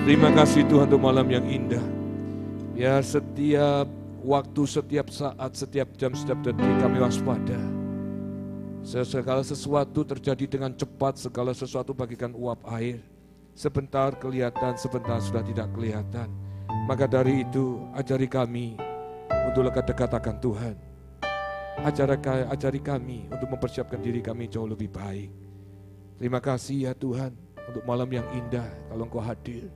Terima kasih Tuhan untuk malam yang indah. Ya, setiap waktu, setiap saat, setiap jam, setiap detik kami waspada. Segala sesuatu terjadi dengan cepat, segala sesuatu bagikan uap air. Sebentar kelihatan, sebentar sudah tidak kelihatan. Maka dari itu, ajari kami untuk dekat akan Tuhan. Ajari kami untuk mempersiapkan diri kami jauh lebih baik. Terima kasih ya Tuhan untuk malam yang indah kalau Engkau hadir.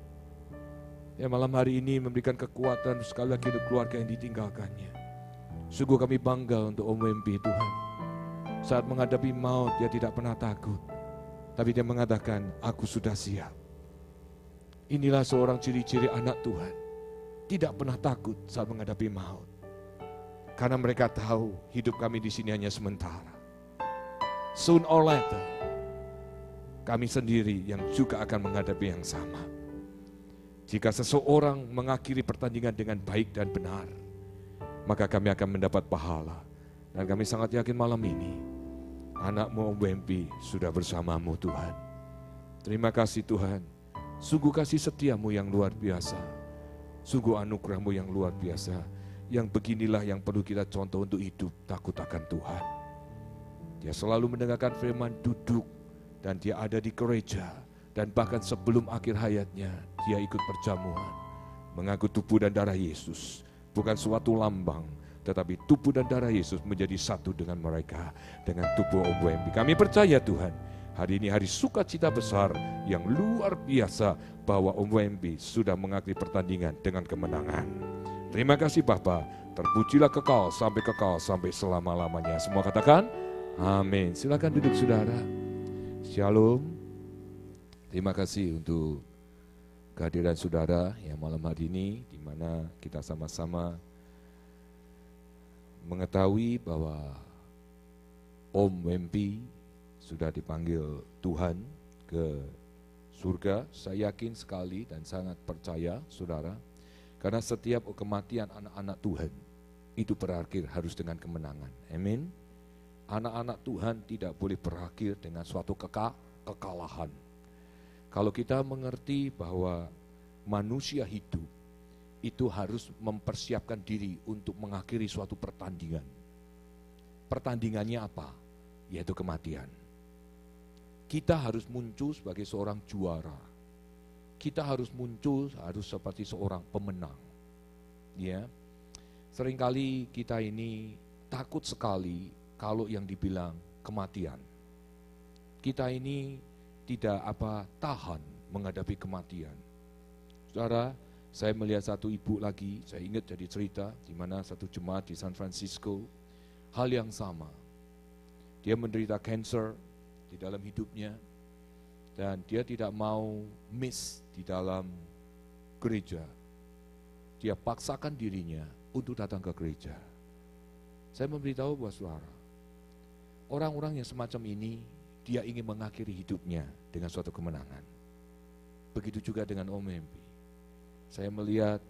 Ya, malam hari ini memberikan kekuatan sekali lagi untuk keluarga yang ditinggalkannya. Sungguh kami bangga untuk Om Wempi Tuhan. Saat menghadapi maut dia tidak pernah takut. Tapi dia mengatakan, aku sudah siap. Inilah seorang ciri-ciri anak Tuhan. Tidak pernah takut saat menghadapi maut. Karena mereka tahu hidup kami di sini hanya sementara. Soon or later, kami sendiri yang juga akan menghadapi yang sama. Jika seseorang mengakhiri pertandingan dengan baik dan benar, maka kami akan mendapat pahala. Dan kami sangat yakin malam ini, anak-Mu Om Wempi sudah bersama-Mu Tuhan. Terima kasih Tuhan, sungguh kasih setia-Mu yang luar biasa. Sungguh anugerah-Mu yang luar biasa. Yang beginilah yang perlu kita contoh untuk hidup takut akan Tuhan. Dia selalu mendengarkan firman, duduk, dan dia ada di gereja. Dan bahkan sebelum akhir hayatnya, dia ikut perjamuan. Mengaku tubuh dan darah Yesus. Bukan suatu lambang, tetapi tubuh dan darah Yesus menjadi satu dengan mereka. Dengan tubuh Om Wempi. Kami percaya Tuhan, hari ini hari sukacita besar yang luar biasa bahwa Om Wempi sudah mengakhiri pertandingan dengan kemenangan. Terima kasih Bapa, terpujilah kekal sampai selama-lamanya. Semua katakan, amin. Silakan duduk saudara. Shalom. Terima kasih untuk kehadiran saudara yang malam hari ini, di mana kita sama-sama mengetahui bahwa Om Wempi sudah dipanggil Tuhan ke surga. Saya yakin sekali dan sangat percaya saudara, karena setiap kematian anak-anak Tuhan itu berakhir harus dengan kemenangan. Amin. Anak-anak Tuhan tidak boleh berakhir dengan suatu kekalahan. Kalau kita mengerti bahwa manusia hidup itu harus mempersiapkan diri untuk mengakhiri suatu pertandingan. Pertandingannya apa? Yaitu kematian. Kita harus muncul sebagai seorang juara. Kita harus muncul harus seperti seorang pemenang. Ya. Seringkali kita ini takut sekali kalau yang dibilang kematian. Kita ini tidak tahan menghadapi kematian. Saudara, saya melihat satu ibu lagi, saya ingat jadi cerita di mana satu jemaat di San Francisco, hal yang sama. Dia menderita kanker di dalam hidupnya dan dia tidak mau miss di dalam gereja. Dia paksakan dirinya untuk datang ke gereja. Saya memberitahu buat saudara, orang-orang yang semacam ini dia ingin mengakhiri hidupnya dengan suatu kemenangan. Begitu juga dengan Om Wempi. Saya melihat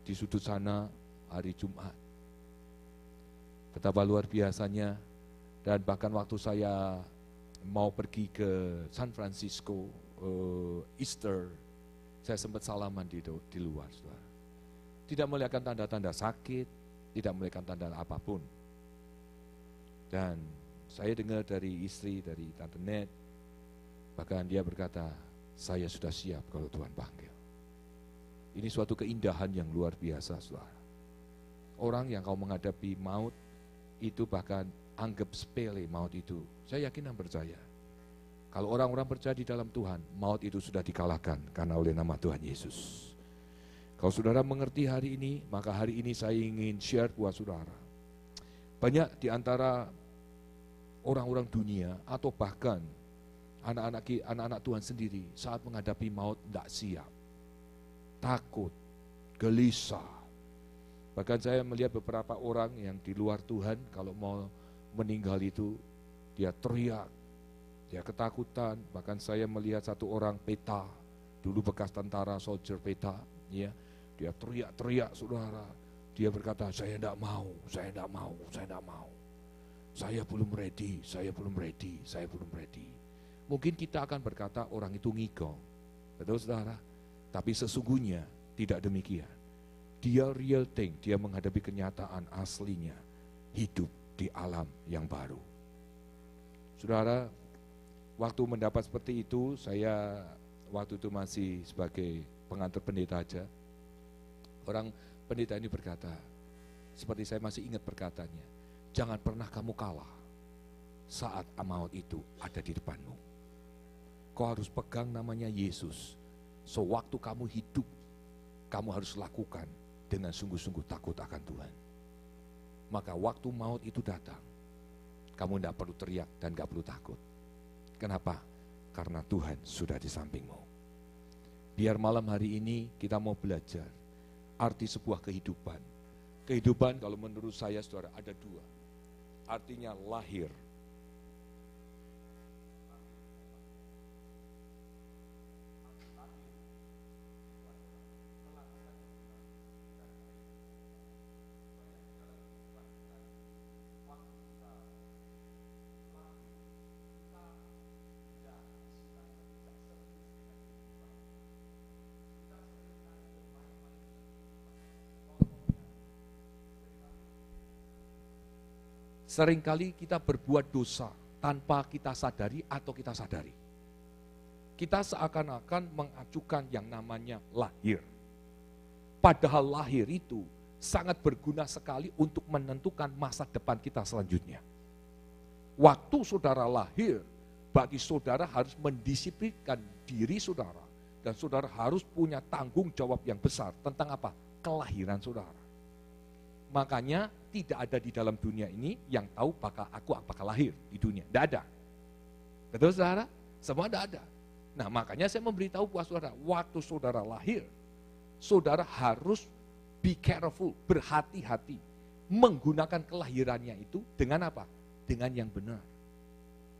di sudut sana hari Jumat. Betapa luar biasanya. Dan bahkan waktu saya mau pergi ke San Francisco, Easter, saya sempat salaman di luar. Saudara. Tidak melihatkan tanda-tanda sakit, tidak melihatkan tanda apapun. Dan saya dengar dari istri, dari Tante Net, bahkan dia berkata, saya sudah siap kalau Tuhan panggil. Ini suatu keindahan yang luar biasa, saudara. Orang yang kau menghadapi maut, itu bahkan anggap sepele maut itu. Saya yakin dan percaya. Kalau orang-orang percaya di dalam Tuhan, maut itu sudah dikalahkan karena oleh nama Tuhan Yesus. Kalau saudara mengerti hari ini, maka hari ini saya ingin share buat saudara. Banyak di antara orang-orang dunia atau bahkan anak-anak Tuhan sendiri saat menghadapi maut tidak siap, takut, gelisah. Bahkan saya melihat beberapa orang yang di luar Tuhan kalau mau meninggal itu dia teriak, dia ketakutan. Bahkan saya melihat satu orang PETA, dulu bekas tentara soldier PETA, ya, dia teriak-teriak saudara. Dia berkata, saya tidak mau. Saya belum ready. Mungkin kita akan berkata orang itu ngigau. Betul saudara? Tapi sesungguhnya tidak demikian. Dia real thing, dia menghadapi kenyataan aslinya, hidup di alam yang baru. Saudara, waktu mendapat seperti itu, saya waktu itu masih sebagai pengantar pendeta aja. Orang pendeta ini berkata, seperti saya masih ingat perkataannya, jangan pernah kamu kalah saat maut itu ada di depanmu. Kau harus pegang namanya Yesus. Sewaktu kamu hidup, kamu harus lakukan dengan sungguh-sungguh takut akan Tuhan. Maka waktu maut itu datang, kamu tidak perlu teriak dan tidak perlu takut. Kenapa? Karena Tuhan sudah di sampingmu. Biar malam hari ini kita mau belajar arti sebuah kehidupan. Kehidupan kalau menurut saya saudara ada dua. Artinya lahir. Seringkali kita berbuat dosa tanpa kita sadari atau kita sadari. Kita seakan-akan mengacukan yang namanya lahir. Padahal lahir itu sangat berguna sekali untuk menentukan masa depan kita selanjutnya. Waktu saudara lahir, bagi saudara harus mendisiplinkan diri saudara. Dan saudara harus punya tanggung jawab yang besar tentang apa? Kelahiran saudara. Makanya tidak ada di dalam dunia ini yang tahu apakah lahir di dunia. Tidak ada. Betul saudara? Semua tidak ada. Nah makanya saya memberitahu buat saudara, waktu saudara lahir, saudara harus be careful, berhati-hati. Menggunakan kelahirannya itu dengan apa? Dengan yang benar.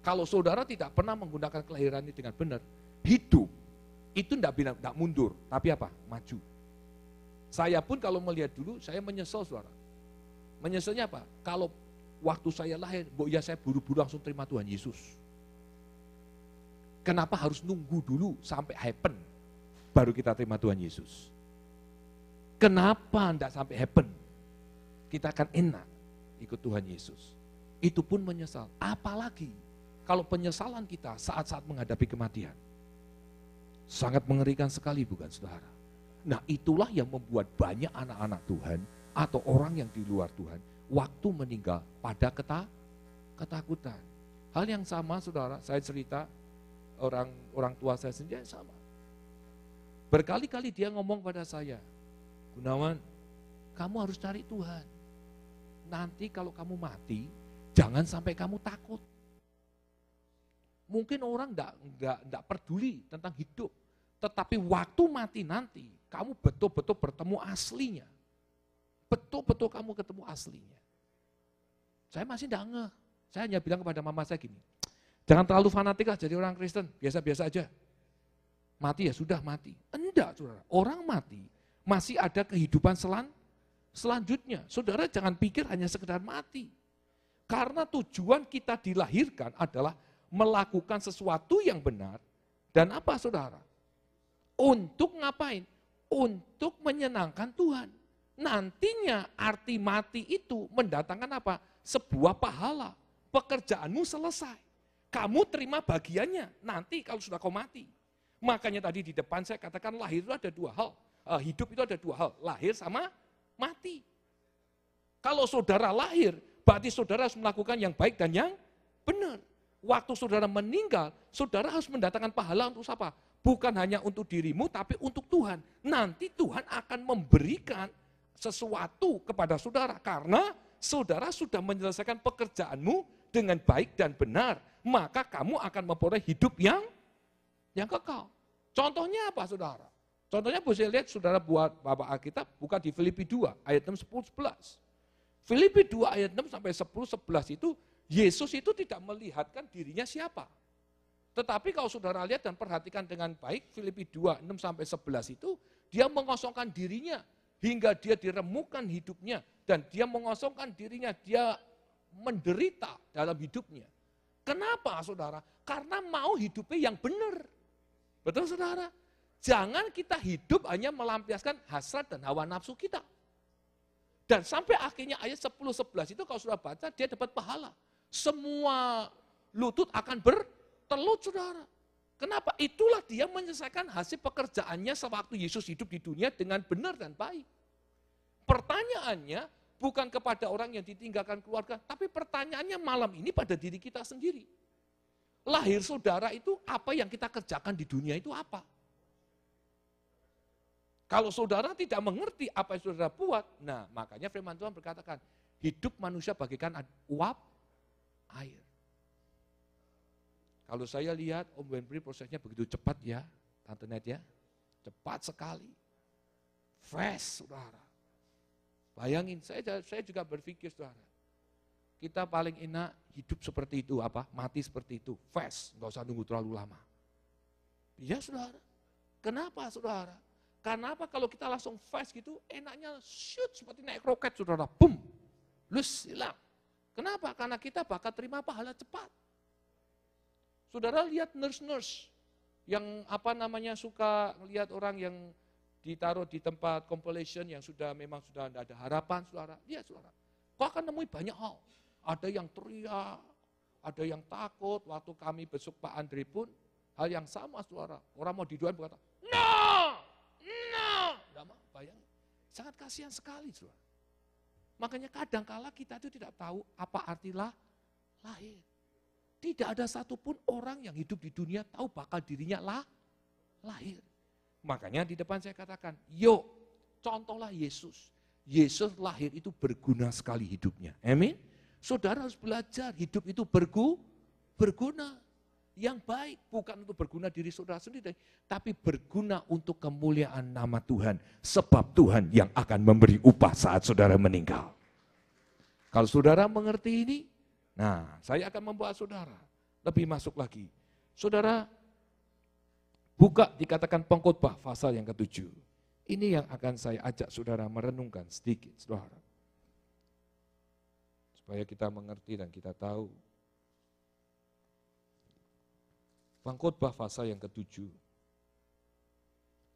Kalau saudara tidak pernah menggunakan kelahirannya dengan benar, hidup itu tidak mundur, tapi apa? Maju. Saya pun kalau melihat dulu, saya menyesal saudara. Menyesalnya apa? Kalau waktu saya lahir, saya buru-buru langsung terima Tuhan Yesus. Kenapa harus nunggu dulu sampai happen, baru kita terima Tuhan Yesus? Kenapa tidak sampai happen? Kita akan enak ikut Tuhan Yesus. Itu pun menyesal. Apalagi kalau penyesalan kita saat-saat menghadapi kematian. Sangat mengerikan sekali bukan saudara? Nah itulah yang membuat banyak anak-anak Tuhan atau orang yang di luar Tuhan waktu meninggal pada ketakutan. Hal yang sama saudara, saya cerita orang tua saya sendiri sama. Berkali-kali dia ngomong pada saya, Gunawan, kamu harus cari Tuhan. Nanti kalau kamu mati, jangan sampai kamu takut. Mungkin orang enggak peduli tentang hidup, tetapi waktu mati nanti, kamu betul-betul bertemu aslinya. Betul-betul kamu ketemu aslinya. Saya masih enggak ngeh. Saya hanya bilang kepada mama saya gini, jangan terlalu fanatik lah jadi orang Kristen, biasa-biasa aja. Mati ya sudah mati. Enggak saudara, orang mati masih ada kehidupan selanjutnya. Saudara jangan pikir hanya sekedar mati. Karena tujuan kita dilahirkan adalah melakukan sesuatu yang benar. Dan apa saudara? Untuk ngapain? Untuk menyenangkan Tuhan. Nantinya arti mati itu mendatangkan apa? Sebuah pahala. Pekerjaanmu selesai. Kamu terima bagiannya nanti kalau sudah kau mati. Makanya tadi di depan saya katakan lahir itu ada dua hal. Hidup itu ada dua hal. Lahir sama mati. Kalau saudara lahir, berarti saudara harus melakukan yang baik dan yang benar. Waktu saudara meninggal, saudara harus mendatangkan pahala untuk siapa? Bukan hanya untuk dirimu, tapi untuk Tuhan. Nanti Tuhan akan memberikan sesuatu kepada saudara karena saudara sudah menyelesaikan pekerjaanmu dengan baik dan benar, maka kamu akan memperoleh hidup yang kekal. Contohnya apa saudara? Contohnya boleh lihat saudara buat Bapak Alkitab buka di Filipi 2 ayat 6, 10, 11. Filipi 2 ayat 6 sampai 10, 11 itu Yesus itu tidak melihatkan dirinya siapa. Tetapi kalau saudara lihat dan perhatikan dengan baik Filipi 2, 6 sampai 11 itu dia mengosongkan dirinya hingga dia diremukkan hidupnya dan dia mengosongkan dirinya, dia menderita dalam hidupnya. Kenapa saudara? Karena mau hidupnya yang benar. Betul saudara? Jangan kita hidup hanya melampiaskan hasrat dan hawa nafsu kita. Dan sampai akhirnya ayat 10-11 itu kalau sudah baca, dia dapat pahala. Semua lutut akan bertelut, saudara. Kenapa? Itulah dia menyelesaikan hasil pekerjaannya sewaktu Yesus hidup di dunia dengan benar dan baik. Pertanyaannya bukan kepada orang yang ditinggalkan keluarga, tapi pertanyaannya malam ini pada diri kita sendiri. Lahir saudara itu apa yang kita kerjakan di dunia itu apa? Kalau saudara tidak mengerti apa yang saudara buat, nah makanya firman Tuhan berkatakan, hidup manusia bagaikan uap air. Kalau saya lihat Om Wenbri prosesnya begitu cepat ya, Tante Net ya, cepat sekali. Fast, saudara. Bayangin, saya juga berpikir, saudara, kita paling enak hidup seperti itu, mati seperti itu, fast, nggak usah nunggu terlalu lama. Iya, saudara. Kenapa, saudara? Karena apa? Kalau kita langsung fast gitu, enaknya shoot seperti naik roket, saudara. Boom, lus, hilang. Kenapa? Karena kita bakal terima pahala cepat. Saudara lihat nurse-nurse yang suka lihat orang yang ditaruh di tempat compilation yang memang sudah tidak ada harapan, saudara. Lihat, saudara. Kau akan nemui banyak hal. Ada yang teriak, ada yang takut. Waktu kami besok Pak Andre pun, hal yang sama, saudara. Orang mau diduain berkata, no! Bayangin, sangat kasihan sekali, saudara. Makanya kadang-kala kita itu tidak tahu apa arti lahir. Tidak ada satupun orang yang hidup di dunia tahu bakal dirinya lahir. Makanya di depan saya katakan, yuk contohlah Yesus. Yesus lahir itu berguna sekali hidupnya. Amin. Saudara harus belajar hidup itu berguna. Yang baik, bukan untuk berguna diri saudara sendiri, tapi berguna untuk kemuliaan nama Tuhan. Sebab Tuhan yang akan memberi upah saat saudara meninggal. Kalau saudara mengerti ini, nah saya akan membawa saudara lebih masuk lagi. Saudara, buka dikatakan Pengkhotbah pasal yang ke-7. Ini yang akan saya ajak saudara merenungkan sedikit, saudara. Supaya kita mengerti dan kita tahu. Pengkhotbah pasal yang ke-7,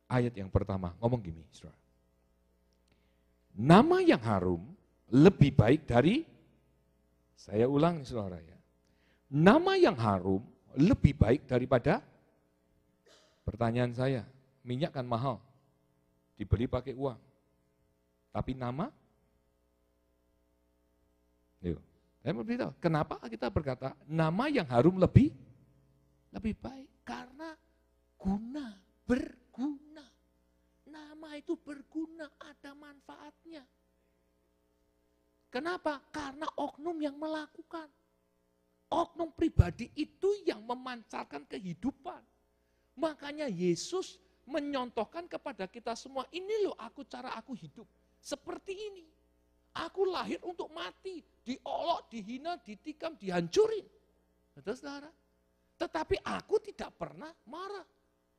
ayat yang pertama, ngomong gini, saudara. Nama yang harum lebih baik dari, saya ulang saudara ya, nama yang harum lebih baik daripada, pertanyaan saya, minyak kan mahal, dibeli pakai uang, tapi nama, yuk, saya mau beritahu, kenapa kita berkata nama yang harum lebih baik, karena berguna. Nama itu berguna, ada manfaatnya. Kenapa? Karena oknum yang melakukan. Oknum pribadi itu yang memancarkan kehidupan. Makanya Yesus menyontohkan kepada kita semua, ini loh cara aku hidup. Seperti ini. Aku lahir untuk mati, diolok, dihina, ditikam, dihancurin. Betul, saudara? Tetapi aku tidak pernah marah.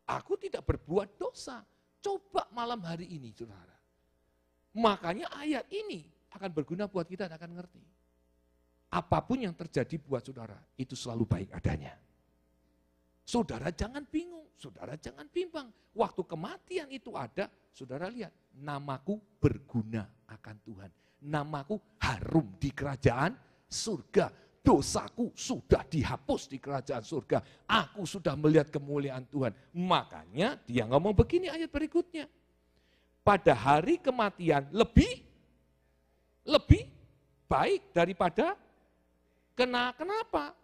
Aku tidak berbuat dosa. Coba malam hari ini, saudara. Makanya ayat ini akan berguna buat kita dan akan ngerti. Apapun yang terjadi buat saudara, itu selalu baik adanya. Saudara jangan bingung, saudara jangan bimbang. Waktu kematian itu ada, saudara lihat, namaku berguna akan Tuhan. Namaku harum di kerajaan surga. Dosaku sudah dihapus di kerajaan surga. Aku sudah melihat kemuliaan Tuhan. Makanya dia ngomong begini ayat berikutnya. Pada hari kematian lebih baik daripada kenapa?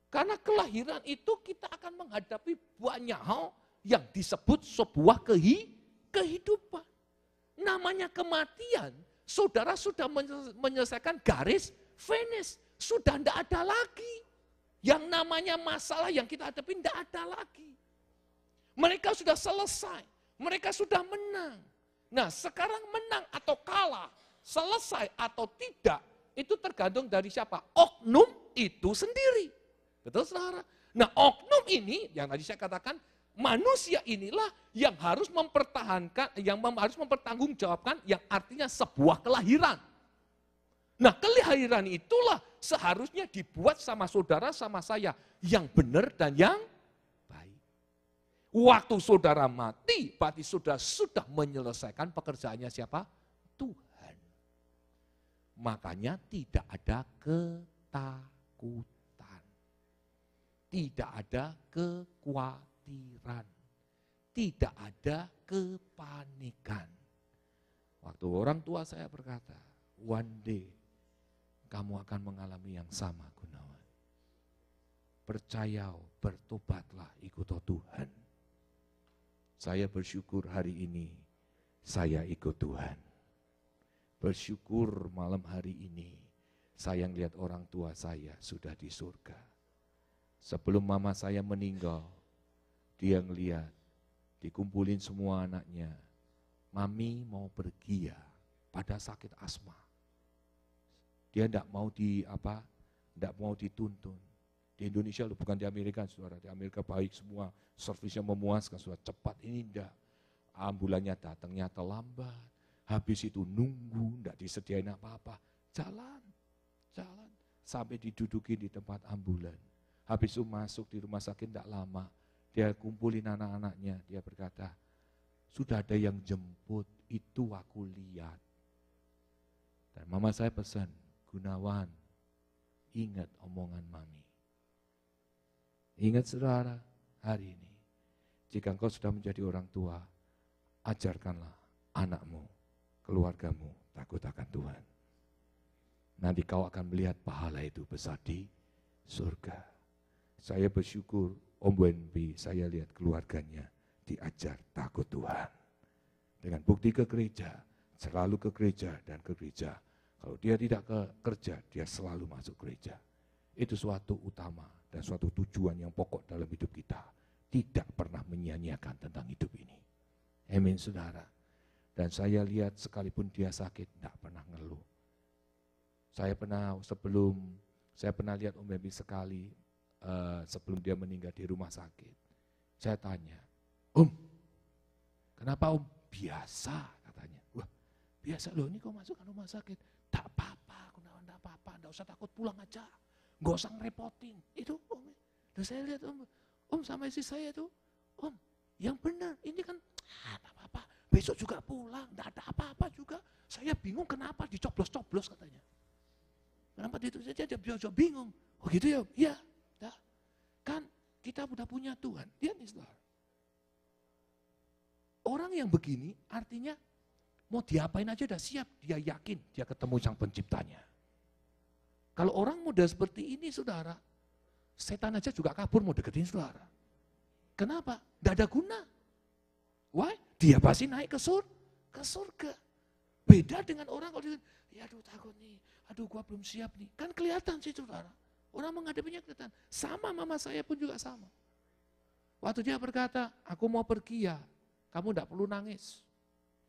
Karena kelahiran itu kita akan menghadapi banyak hal yang disebut sebuah kehidupan. Namanya kematian, saudara sudah menyelesaikan garis finish. Sudah tidak ada lagi. Yang namanya masalah yang kita hadapi tidak ada lagi. Mereka sudah selesai. Mereka sudah menang. Nah sekarang menang atau kalah, selesai atau tidak, itu tergantung dari siapa? Oknum itu sendiri. Betul, saudara? Nah oknum ini, yang tadi saya katakan, manusia inilah yang harus mempertahankan, yang harus mempertanggungjawabkan, yang artinya sebuah kelahiran. Nah kelahiran itulah seharusnya dibuat sama saudara, sama saya, yang benar dan yang baik. Waktu saudara mati, berarti sudah menyelesaikan pekerjaannya siapa? Tuhan. Makanya tidak ada ketakutan. Tidak ada kekhawatiran. Tidak ada kepanikan. Waktu orang tua saya berkata, one day kamu akan mengalami yang sama, Gunawan. Percaya, bertobatlah, ikut Tuhan. Saya bersyukur hari ini saya ikut Tuhan. Bersyukur malam hari ini saya lihat orang tua saya sudah di surga. Sebelum mama saya meninggal, dia ngeliat dikumpulin semua anaknya. Mami mau pergi ya, pada sakit asma. Dia enggak mau dituntun. Di Indonesia loh, bukan di Amerika, saudara. Di Amerika baik semua, servisnya memuaskan, saudara. Cepat, ini enggak. Ambulannya datangnya terlambat. Habis itu nunggu, enggak disediain apa-apa. Jalan. Sampai didudukin di tempat ambulan. Habis itu masuk di rumah sakit enggak lama. Dia kumpulin anak-anaknya. Dia berkata, sudah ada yang jemput, itu aku lihat. Dan mama saya pesan, Gunawan, ingat omongan mami. Ingat saudara, hari ini, jika engkau sudah menjadi orang tua, ajarkanlah anakmu, keluargamu, takut akan Tuhan. Nanti kau akan melihat pahala itu besar di surga. Saya bersyukur, Om Wenbi, saya lihat keluarganya diajar takut Tuhan. Dengan bukti ke gereja, selalu ke gereja dan ke gereja. Kalau dia tidak ke kerja, dia selalu masuk gereja. Itu suatu utama dan suatu tujuan yang pokok dalam hidup kita. Tidak pernah menyia-nyiakan tentang hidup ini. Amin, saudara. Dan saya lihat sekalipun dia sakit, tidak pernah ngeluh. Saya pernah lihat Om Bebi sekali sebelum dia meninggal di rumah sakit. Saya tanya, Om, kenapa Om? Biasa katanya. Wah, biasa loh, ini kok masuk ke rumah sakit. Tak apa-apa, Gunawan, tak apa-apa, enggak usah takut, pulang aja. Enggak usah ngerepotin. Itu Om. Dan saya lihat Om sama istri saya tuh, Om, yang benar, ini kan tak apa-apa. Besok juga pulang, enggak ada apa-apa juga. Saya bingung kenapa dicoblos-coblos katanya. Kenapa itu saja dia bingung. Oh gitu ya? Iya. Nah, kan kita udah punya Tuhan. Lihat nih saudara. Orang yang begini artinya mau diapain aja udah siap. Dia yakin dia ketemu sang penciptanya. Kalau orang muda seperti ini saudara, setan aja juga kabur mau deketin saudara. Kenapa? Tidak ada guna. Why? Dia pasti naik ke surga. Beda dengan orang kalau dia, ya aduh takut nih, aduh gua belum siap nih. Kan kelihatan sih saudara. Orang menghadapinya kelihatan. Sama mama saya pun juga sama. Waktu dia berkata, aku mau pergi ya, kamu enggak perlu nangis.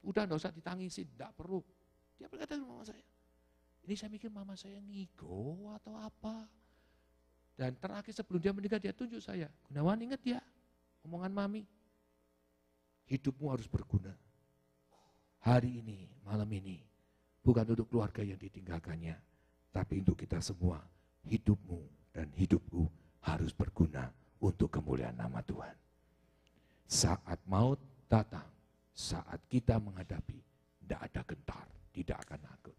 Udah enggak usah ditangisin, enggak perlu. Dia berkata ke mama saya. Ini saya mikir mama saya ngigo atau apa. Dan terakhir sebelum dia meninggal dia tunjuk saya. Gunawan, ingat ya omongan mami. Hidupmu harus berguna. Hari ini, malam ini, bukan untuk keluarga yang ditinggalkannya, tapi untuk kita semua. Hidupmu dan hidupku harus berguna untuk kemuliaan nama Tuhan. Saat maut datang, saat kita menghadapi, tidak ada gentar, tidak akan takut.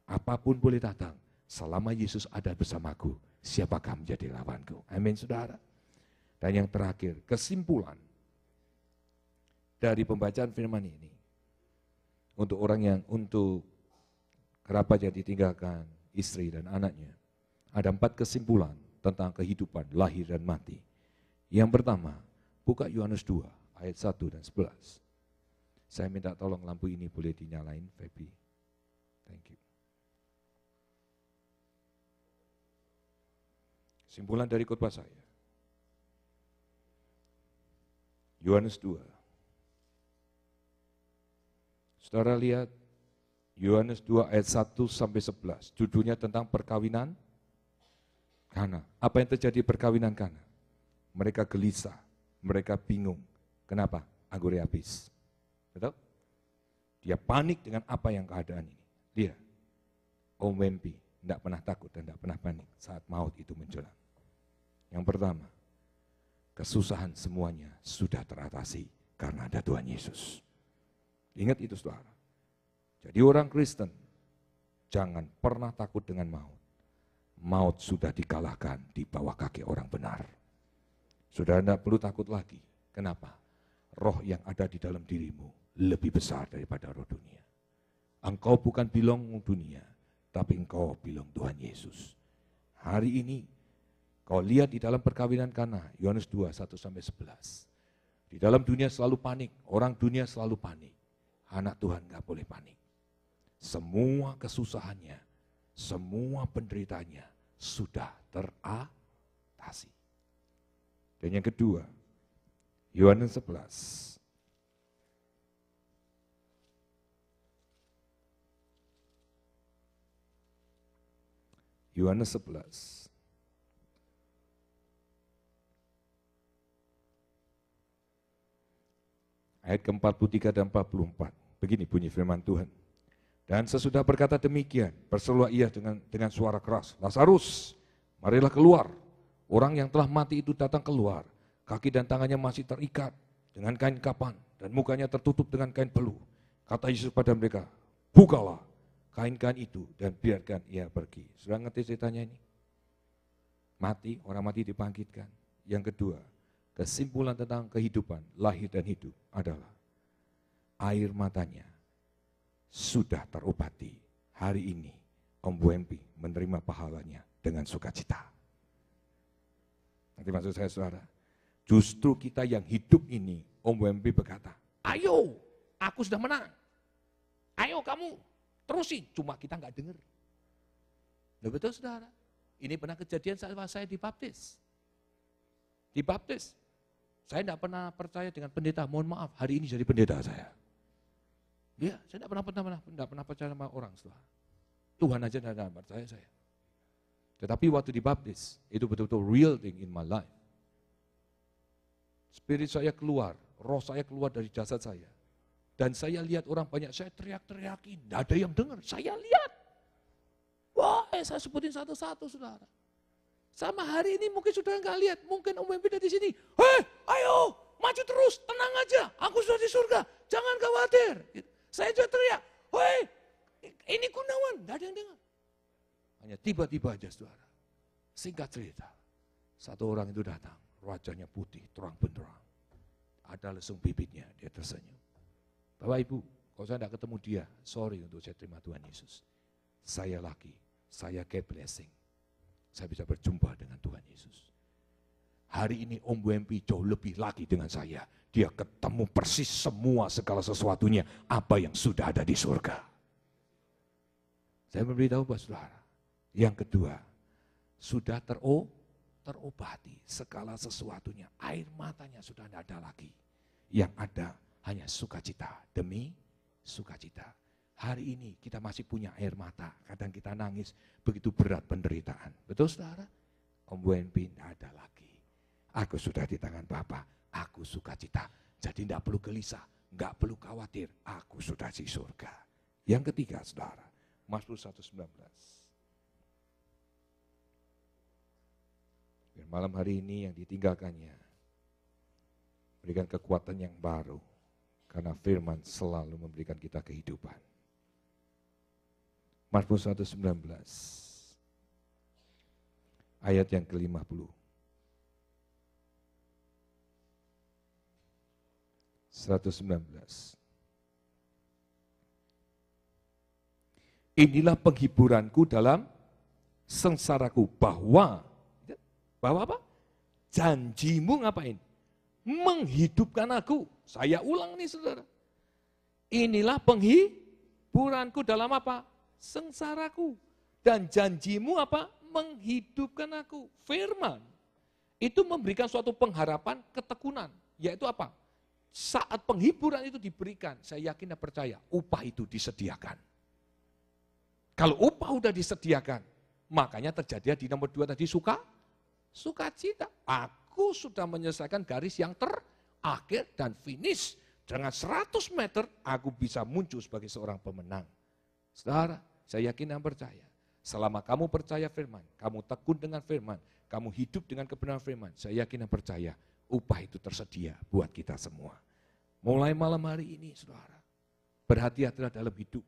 Apapun boleh datang, selama Yesus ada bersamaku, siapakah menjadi lawanku? Amin, saudara. Dan yang terakhir, kesimpulan dari pembacaan firman ini, untuk kerabat yang ditinggalkan istri dan anaknya, ada 4 kesimpulan tentang kehidupan, lahir dan mati. Yang pertama, buka Yohanes 2 ayat 1 dan 11. Saya minta tolong lampu ini boleh dinyalain, Feby. Thank you. Kesimpulan dari khotbah saya. Yohanes 2. Saudara lihat Yohanes 2 ayat 1 sampai 11. Judulnya tentang perkawinan Kana. Apa yang terjadi perkawinan Kana? Mereka gelisah, mereka bingung. Kenapa? Anggurnya habis. Betul? Dia panik dengan apa yang keadaan ini. Dia, Om Wempi, tidak pernah takut dan tidak pernah panik saat maut itu menjelang. Yang pertama, kesusahan semuanya sudah teratasi karena ada Tuhan Yesus. Ingat itu saudara. Jadi orang Kristen, jangan pernah takut dengan maut. Maut sudah dikalahkan di bawah kaki orang benar. Saudara tidak perlu takut lagi. Kenapa? Roh yang ada di dalam dirimu lebih besar daripada roh dunia. Engkau bukan bilang dunia, tapi engkau bilang Tuhan Yesus. Hari ini, kau lihat di dalam perkawinan Kana, Yohanes 2, 1-11. Di dalam dunia selalu panik, orang dunia selalu panik. Anak Tuhan gak boleh panik. Semua kesusahannya, semua penderitaannya sudah teratasi. Dan yang kedua, Yohanes 11. Yohanes 11. Ayat ke-43 dan 44. Begini bunyi firman Tuhan. Dan sesudah berkata demikian, berserulah ia dengan suara keras, Lazarus, marilah keluar. Orang yang telah mati itu datang keluar. Kaki dan tangannya masih terikat dengan kain kapan dan mukanya tertutup dengan kain peluh. Kata Yesus pada mereka, bukalah kain-kain itu dan biarkan ia pergi. Sudah ngerti ceritanya ini? Mati, orang mati dibangkitkan. Yang kedua, kesimpulan tentang kehidupan, lahir dan hidup adalah air matanya sudah terobati. Hari ini Om Wempi menerima pahalanya dengan sukacita. Nanti maksud saya saudara, justru kita yang hidup ini, Om Wempi berkata, ayo, aku sudah menang. Ayo kamu, terusin. Cuma kita nggak dengar. Betul saudara? Ini pernah kejadian saat saya dibaptis. Dibaptis. Saya tidak pernah percaya dengan pendeta, mohon maaf, hari ini jadi pendeta saya. Ya, saya tidak pernah percaya sama orang setelah. Tuhan aja tidak percaya saya. Tetapi waktu dibaptis, itu betul-betul real thing in my life. Spirit saya keluar, roh saya keluar dari jasad saya. Dan saya lihat orang banyak, saya teriak-teriakin, tidak ada yang dengar, saya lihat. Wah, saya sebutin satu-satu saudara. Sama hari ini mungkin sudah enggak lihat, mungkin Om Wempi di sini. Hei, ayo, maju terus, tenang aja, aku sudah di surga, jangan khawatir. Saya juga teriak, hei, ini Gunawan, enggak ada yang dengar. Hanya tiba-tiba aja saudara, singkat cerita, satu orang itu datang, wajahnya putih, terang benderang. Ada lesung bibitnya, dia tersenyum. Bapak Ibu, kalau saya tidak ketemu dia, sorry untuk saya terima Tuhan Yesus. Saya lagi, saya get blessing. Saya bisa berjumpa dengan Tuhan Yesus. Hari ini Om Wempi jauh lebih lagi dengan saya. Dia ketemu persis semua segala sesuatunya apa yang sudah ada di surga. Saya memberitahu buat saudara. Yang kedua, sudah terobati segala sesuatunya. Air matanya sudah tidak ada lagi. Yang ada hanya sukacita demi sukacita. Hari ini kita masih punya air mata. Kadang kita nangis, begitu berat penderitaan. Betul saudara? Om Wempi tidak ada lagi. Aku sudah di tangan Bapa, aku sukacita. Jadi tidak perlu gelisah, tidak perlu khawatir. Aku sudah di surga. Yang ketiga saudara, Mazmur 119. Biar malam hari ini yang ditinggalkannya, berikan kekuatan yang baru. Karena firman selalu memberikan kita kehidupan. Mazmur 119, ayat yang ke-50. 119. Inilah penghiburanku dalam sengsaraku, bahwa apa? Janjimu ngapain? Menghidupkan aku. Saya ulang nih saudara. Inilah penghiburanku dalam apa? Sengsaraku. Dan janjimu apa? Menghidupkan aku. Firman itu memberikan suatu pengharapan ketekunan. Yaitu apa? Saat penghiburan itu diberikan, saya yakin dan percaya, upah itu disediakan. Kalau upah udah disediakan, makanya terjadi di nomor 2 tadi sukacita. Aku sudah menyelesaikan garis yang terakhir dan finish. Dengan 100 meter, aku bisa muncul sebagai seorang pemenang. Saudara, saya yakin dan percaya. Selama kamu percaya firman, kamu tekun dengan firman, kamu hidup dengan kebenaran firman, saya yakin dan percaya, upah itu tersedia buat kita semua. Mulai malam hari ini, saudara, berhati-hatilah dalam hidup.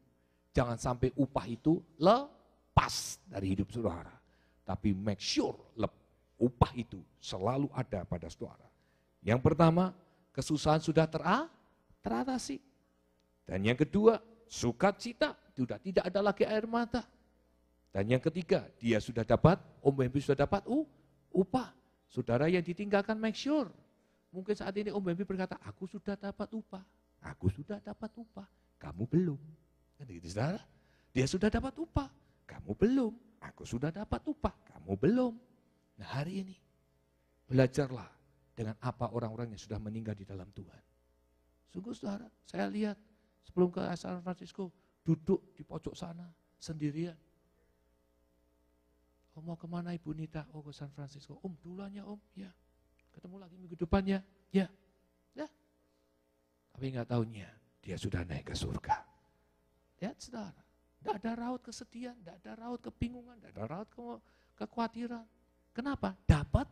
Jangan sampai upah itu lepas dari hidup saudara. Tapi make sure upah itu selalu ada pada saudara. Yang pertama, kesusahan sudah teratasi. Dan yang kedua, sukacita, sudah tidak ada lagi air mata. Dan yang ketiga, dia sudah dapat, Om Wempi sudah dapat upah. Saudara yang ditinggalkan make sure. Mungkin saat ini Om Wempi berkata, aku sudah dapat upah. Aku sudah dapat upah. Kamu belum. Kan gitu, saudara? Dia sudah dapat upah. Kamu belum. Aku sudah dapat upah. Kamu belum. Nah hari ini, belajarlah dengan apa orang-orang yang sudah meninggal di dalam Tuhan. Sungguh saudara, saya lihat sebelum ke San Francisco, duduk di pojok sana sendirian. Oh, mau kemana Ibu Nita? Oh, ke San Francisco. Om, duluannya Om. Ya. Ketemu lagi minggu depannya. Ya. Ya. Tapi nggak tahunya dia sudah naik ke surga. Lihat saudara. Tidak ada raut kesedihan, tidak ada raut kebingungan, tidak ada raut kekhawatiran. Kenapa? Dapat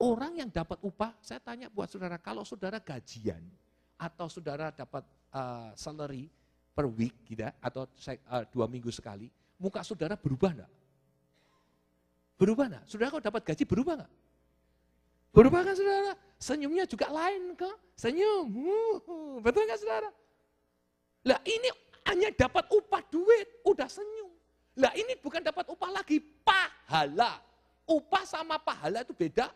orang yang dapat upah. Saya tanya buat saudara, kalau saudara gajian atau saudara dapat salary per week gitu, atau 2 minggu sekali, muka saudara berubah enggak? Berubah enggak? Saudara kalau dapat gaji berubah enggak? Berubah kan saudara? Senyumnya juga lain kok. Senyum. Betul enggak saudara? Lah ini hanya dapat upah duit, udah senyum. Lah ini bukan dapat upah lagi, pahala. Upah sama pahala itu beda.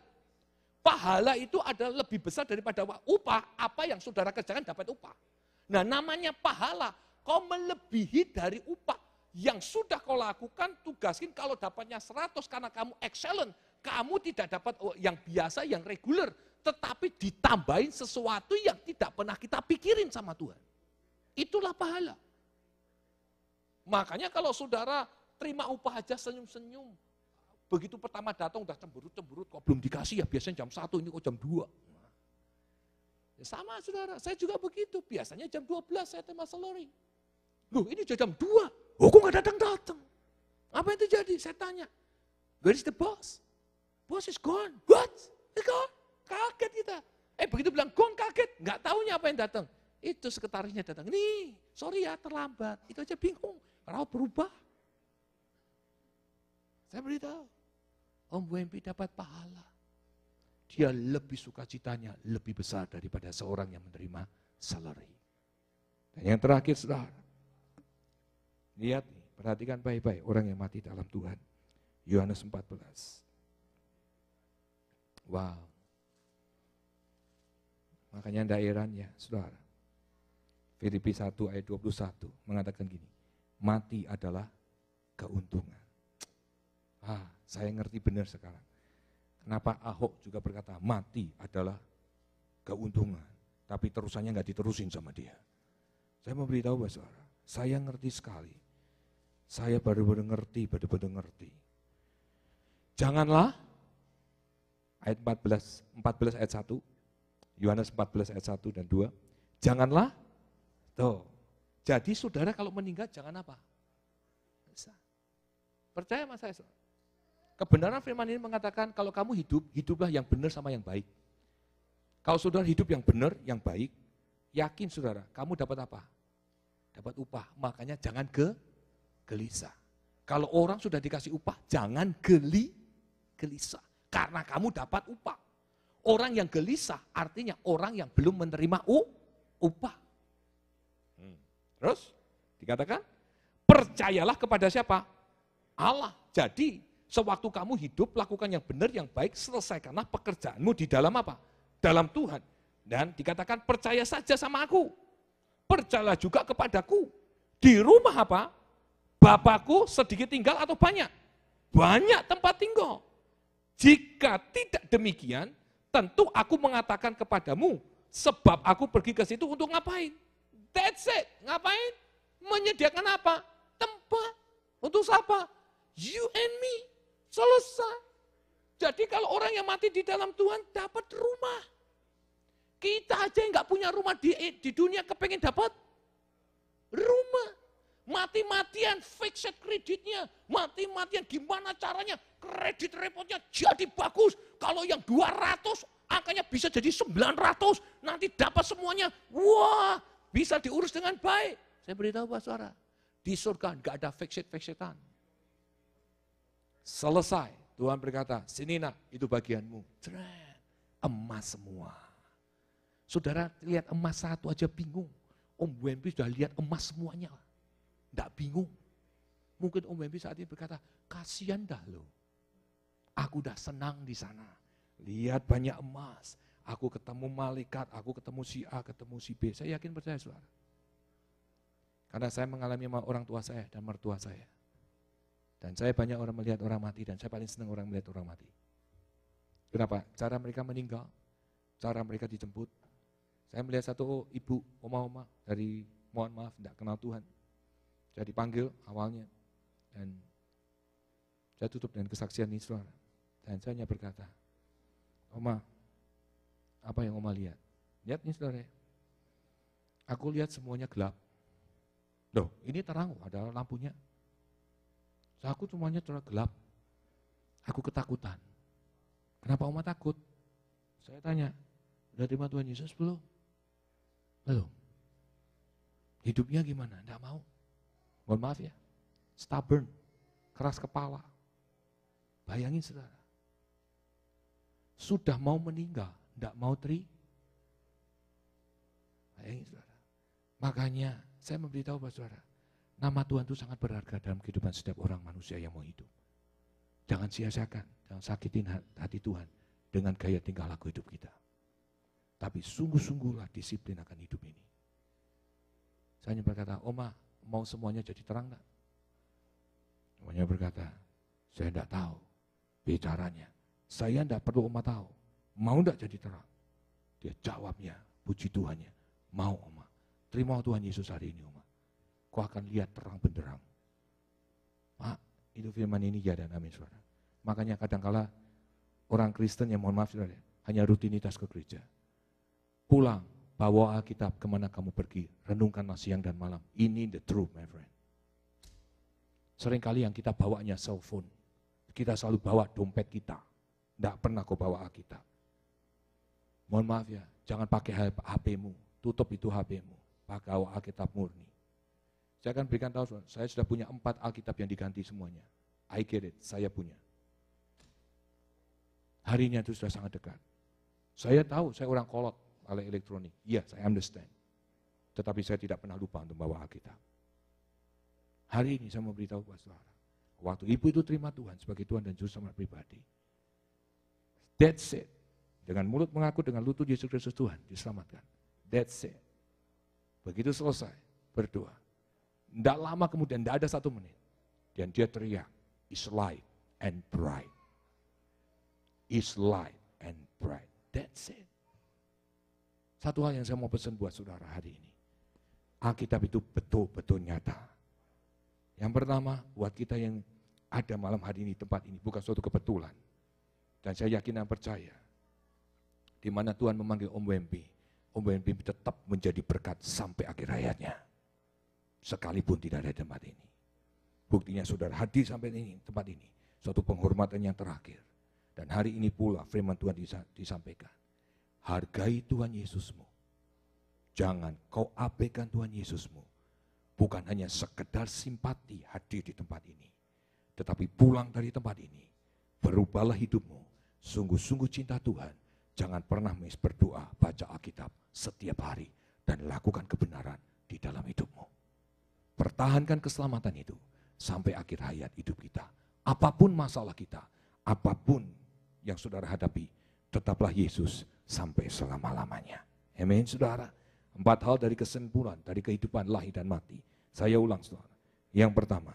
Pahala itu adalah lebih besar daripada upah. Apa yang saudara kerjakan dapat upah. Nah namanya pahala, kau melebihi dari upah. Yang sudah kau lakukan, tugaskin kalau dapatnya 100 karena kamu excellent. Kamu tidak dapat yang biasa, yang reguler. Tetapi ditambahin sesuatu yang tidak pernah kita pikirin sama Tuhan. Itulah pahala. Makanya kalau saudara terima upah aja senyum-senyum. Begitu pertama datang udah cemberut-cemberut, kok belum dikasih ya biasanya jam 1, ini kok jam 2. Ya sama saudara, saya juga begitu. Biasanya jam 12 saya terima salary. Loh ini sudah jam 2. Oh kok gak datang-datang? Apa yang terjadi? Saya tanya. Where is the boss? Boss is gone. What? He's gone? Kaget kita. Begitu bilang gone kaget. Gak taunya apa yang datang. Itu sekretarisnya datang. Nih, sorry ya terlambat. Itu aja bingung. Raut berubah. Saya beritahu. Om Wempi dapat pahala. Dia lebih sukacitanya lebih besar daripada seorang yang menerima salary. Dan yang terakhir saudara. Lihat nih, perhatikan baik-baik orang yang mati dalam Tuhan. Yohanes 14. Wow. Makanya tidak heran ya, saudara. Filipi 1 ayat 21 mengatakan gini, mati adalah keuntungan. Saya ngerti benar sekarang. Kenapa Ahok juga berkata mati adalah keuntungan. Tapi terusannya nggak diterusin sama dia. Saya mau beritahu saudara, saya ngerti sekali. Saya baru-baru ngerti, benar-benar ngerti. Janganlah, ayat 14 ayat 1, Yohanes 14 ayat 1 dan 2, janganlah, jadi saudara kalau meninggal jangan apa? Bisa. Percaya sama saya, saudara. Kebenaran firman ini mengatakan kalau kamu hidup, hiduplah yang benar sama yang baik. Kalau saudara hidup yang benar, yang baik, yakin saudara, kamu dapat apa? Dapat upah, makanya jangan gelisah. Kalau orang sudah dikasih upah, jangan gelisah. Karena kamu dapat upah. Orang yang gelisah artinya orang yang belum menerima upah. Terus dikatakan, percayalah kepada siapa? Allah. Jadi, sewaktu kamu hidup, lakukan yang benar, yang baik, selesaikanlah pekerjaanmu di dalam apa? Dalam Tuhan. Dan dikatakan, percaya saja sama aku. Percayalah juga kepadaku. Di rumah apa? Bapakku sedikit tinggal atau banyak? Banyak tempat tinggal. Jika tidak demikian, tentu aku mengatakan kepadamu, sebab aku pergi ke situ untuk ngapain? That's it. Ngapain? Menyediakan apa? Tempat. Untuk siapa? You and me. Selesai. Jadi kalau orang yang mati di dalam Tuhan dapat rumah. Kita aja yang gak punya rumah di dunia kepengen dapat rumah. Mati-matian fixed kreditnya, mati-matian gimana caranya kredit repotnya jadi bagus. Kalau yang 200 angkanya bisa jadi 900, nanti dapat semuanya. Wah, bisa diurus dengan baik. Saya beritahu Pak Saudara, di surga nggak ada fake-setan. Selesai, Tuhan berkata, sini nak, itu bagianmu. Emas semua. Saudara lihat emas satu aja bingung. Om Wempi sudah lihat emas semuanya. Nggak bingung. Mungkin Om Wempi saat ini berkata, kasihan dah lo. Aku udah senang di sana. Lihat banyak emas. Aku ketemu malaikat, aku ketemu si A, ketemu si B. Saya yakin percaya saudara. Karena saya mengalami sama orang tua saya dan mertua saya. Dan saya banyak orang melihat orang mati dan saya paling senang orang melihat orang mati. Kenapa? Cara mereka meninggal, cara mereka dijemput. Saya melihat satu ibu, oma-oma dari, mohon maaf, tidak kenal Tuhan. Saya dipanggil awalnya dan saya tutup dengan kesaksian ini saudara. Dan saya hanya berkata, Oma, apa yang Oma lihat? Lihat nih saudara, aku lihat semuanya gelap. Loh, ini terang, ada lampunya. Aku semuanya gelap. Aku ketakutan. Kenapa Oma takut? Saya tanya, udah terima Tuhan Yesus belum? Belum. Hidupnya gimana? Enggak mau. Mohon maaf ya, stubborn, keras kepala. Bayangin saudara. Sudah mau meninggal, enggak mau Bayangin saudara. Makanya saya memberitahu Pak Saudara, nama Tuhan itu sangat berharga dalam kehidupan setiap orang manusia yang mau hidup. Jangan sia-siakan, jangan sakitin hati Tuhan dengan gaya tingkah laku hidup kita. Tapi sungguh-sungguhlah disiplin akan hidup ini. Saya hanya berkata, Oma, mau semuanya jadi terang enggak? Omanya berkata, saya enggak tahu bicaranya. Saya enggak perlu Oma tahu. Mau enggak jadi terang? Dia jawabnya, puji Tuhannya, mau Oma. Terima Tuhan Yesus hari ini Oma. Kau akan lihat terang benderang. Pak, itu firman ini ya dan amin saudara. Makanya kadangkala orang Kristen yang mohon maaf saudara, hanya rutinitas ke gereja. Pulang, bawa Alkitab kemana kamu pergi, renungkanlah siang dan malam. Ini the truth my friend. Seringkali yang kita bawanya cellphone. Kita selalu bawa dompet kita. Tidak pernah kau bawa Alkitab. Mohon maaf ya, jangan pakai HP-mu. Tutup itu HP-mu. Pakai Alkitab murni. Saya akan berikan tahu, saya sudah punya 4 Alkitab yang diganti semuanya. I get it, saya punya. Harinya itu sudah sangat dekat. Saya tahu, saya orang kolot oleh elektronik. Iya, saya understand. Tetapi saya tidak pernah lupa untuk membawa Alkitab. Hari ini saya mau beritahu kepada saudara. Waktu ibu itu terima Tuhan sebagai Tuhan dan Juru Selamat pribadi. That's it. Dengan mulut mengaku, dengan lutut Yesus Kristus Tuhan, diselamatkan. That's it. Begitu selesai, berdoa. Tidak lama kemudian, tidak ada 1 menit. Dan dia teriak, is light and bright. Is light and bright. That's it. Satu hal yang saya mau pesan buat saudara hari ini. Alkitab itu betul-betul nyata. Yang pertama, buat kita yang ada malam hari ini, tempat ini, bukan suatu kebetulan. Dan saya yakin dan percaya, di mana Tuhan memanggil Om Wempi, Om Wempi tetap menjadi berkat sampai akhir hayatnya. Sekalipun tidak ada tempat ini. Buktinya saudara hadir sampai ini, tempat ini. Suatu penghormatan yang terakhir. Dan hari ini pula firman Tuhan disampaikan. Hargai Tuhan Yesusmu. Jangan kau abaikan Tuhan Yesusmu. Bukan hanya sekedar simpati hadir di tempat ini. Tetapi pulang dari tempat ini. Berubahlah hidupmu. Sungguh-sungguh cinta Tuhan. Jangan pernah berdoa, baca Alkitab setiap hari. Dan lakukan kebenaran di dalam hidupmu. Pertahankan keselamatan itu sampai akhir hayat hidup kita. Apapun masalah kita, apapun yang saudara hadapi, tetaplah Yesus sampai selama-lamanya. Amin saudara. 4 hal dari kesimpulan, dari kehidupan lahir dan mati. Saya ulang saudara. Yang pertama,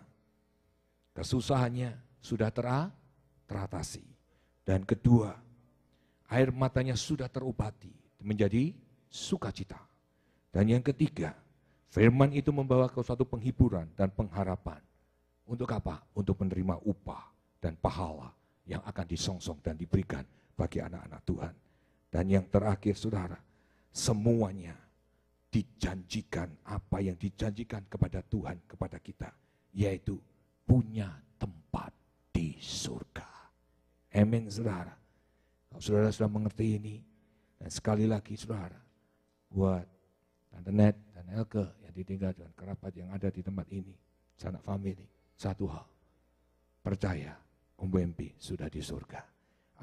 kesusahannya sudah teratasi. Dan kedua, air matanya sudah terobati menjadi sukacita. Dan yang ketiga, firman itu membawa ke suatu penghiburan dan pengharapan. Untuk apa? Untuk menerima upah dan pahala yang akan disongsong dan diberikan bagi anak-anak Tuhan. Dan yang terakhir saudara, semuanya dijanjikan apa yang dijanjikan kepada Tuhan, kepada kita. Yaitu punya tempat di surga. Amin saudara. Kalau saudara sudah mengerti ini, dan sekali lagi saudara, buat Tante Net dan Elke yang ditinggal dan kerabat yang ada di tempat ini, sanak family, satu hal, percaya Om Wempi sudah di surga.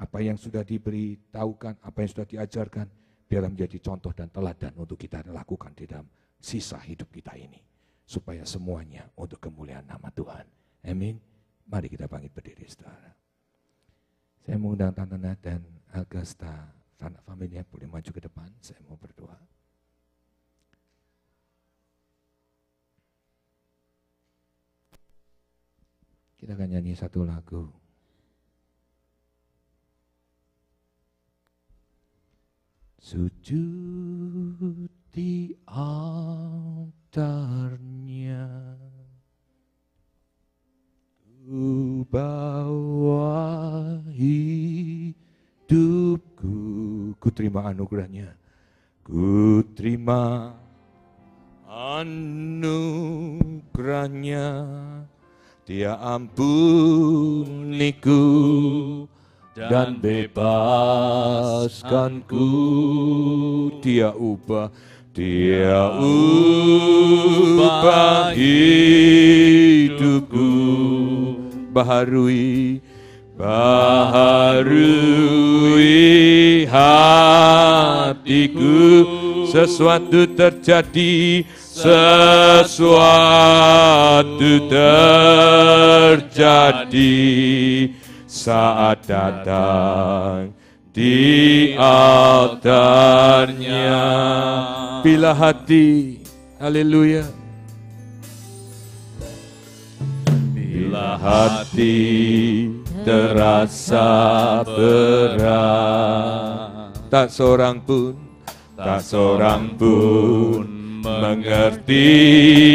Apa yang sudah diberitahukan, apa yang sudah diajarkan, biarlah menjadi contoh dan teladan untuk kita lakukan di dalam sisa hidup kita ini. Supaya semuanya untuk kemuliaan nama Tuhan. Amin. Mari kita bangkit berdiri, saudara. Saya mengundang Tante Nat dan Agasta, anak familia, boleh maju ke depan. Saya mau berdoa. Kita akan nyanyi satu lagu. Sujud di altarnya, ku bawa hidupku, ku terima anugerahnya, ku terima anugerahnya, Dia ampuniku dan bebaskanku, Dia ubah hidupku, baharui hatiku, sesuatu terjadi saat datang di altarnya. Bila hati, haleluya, bila hati terasa berat, tak seorang pun mengerti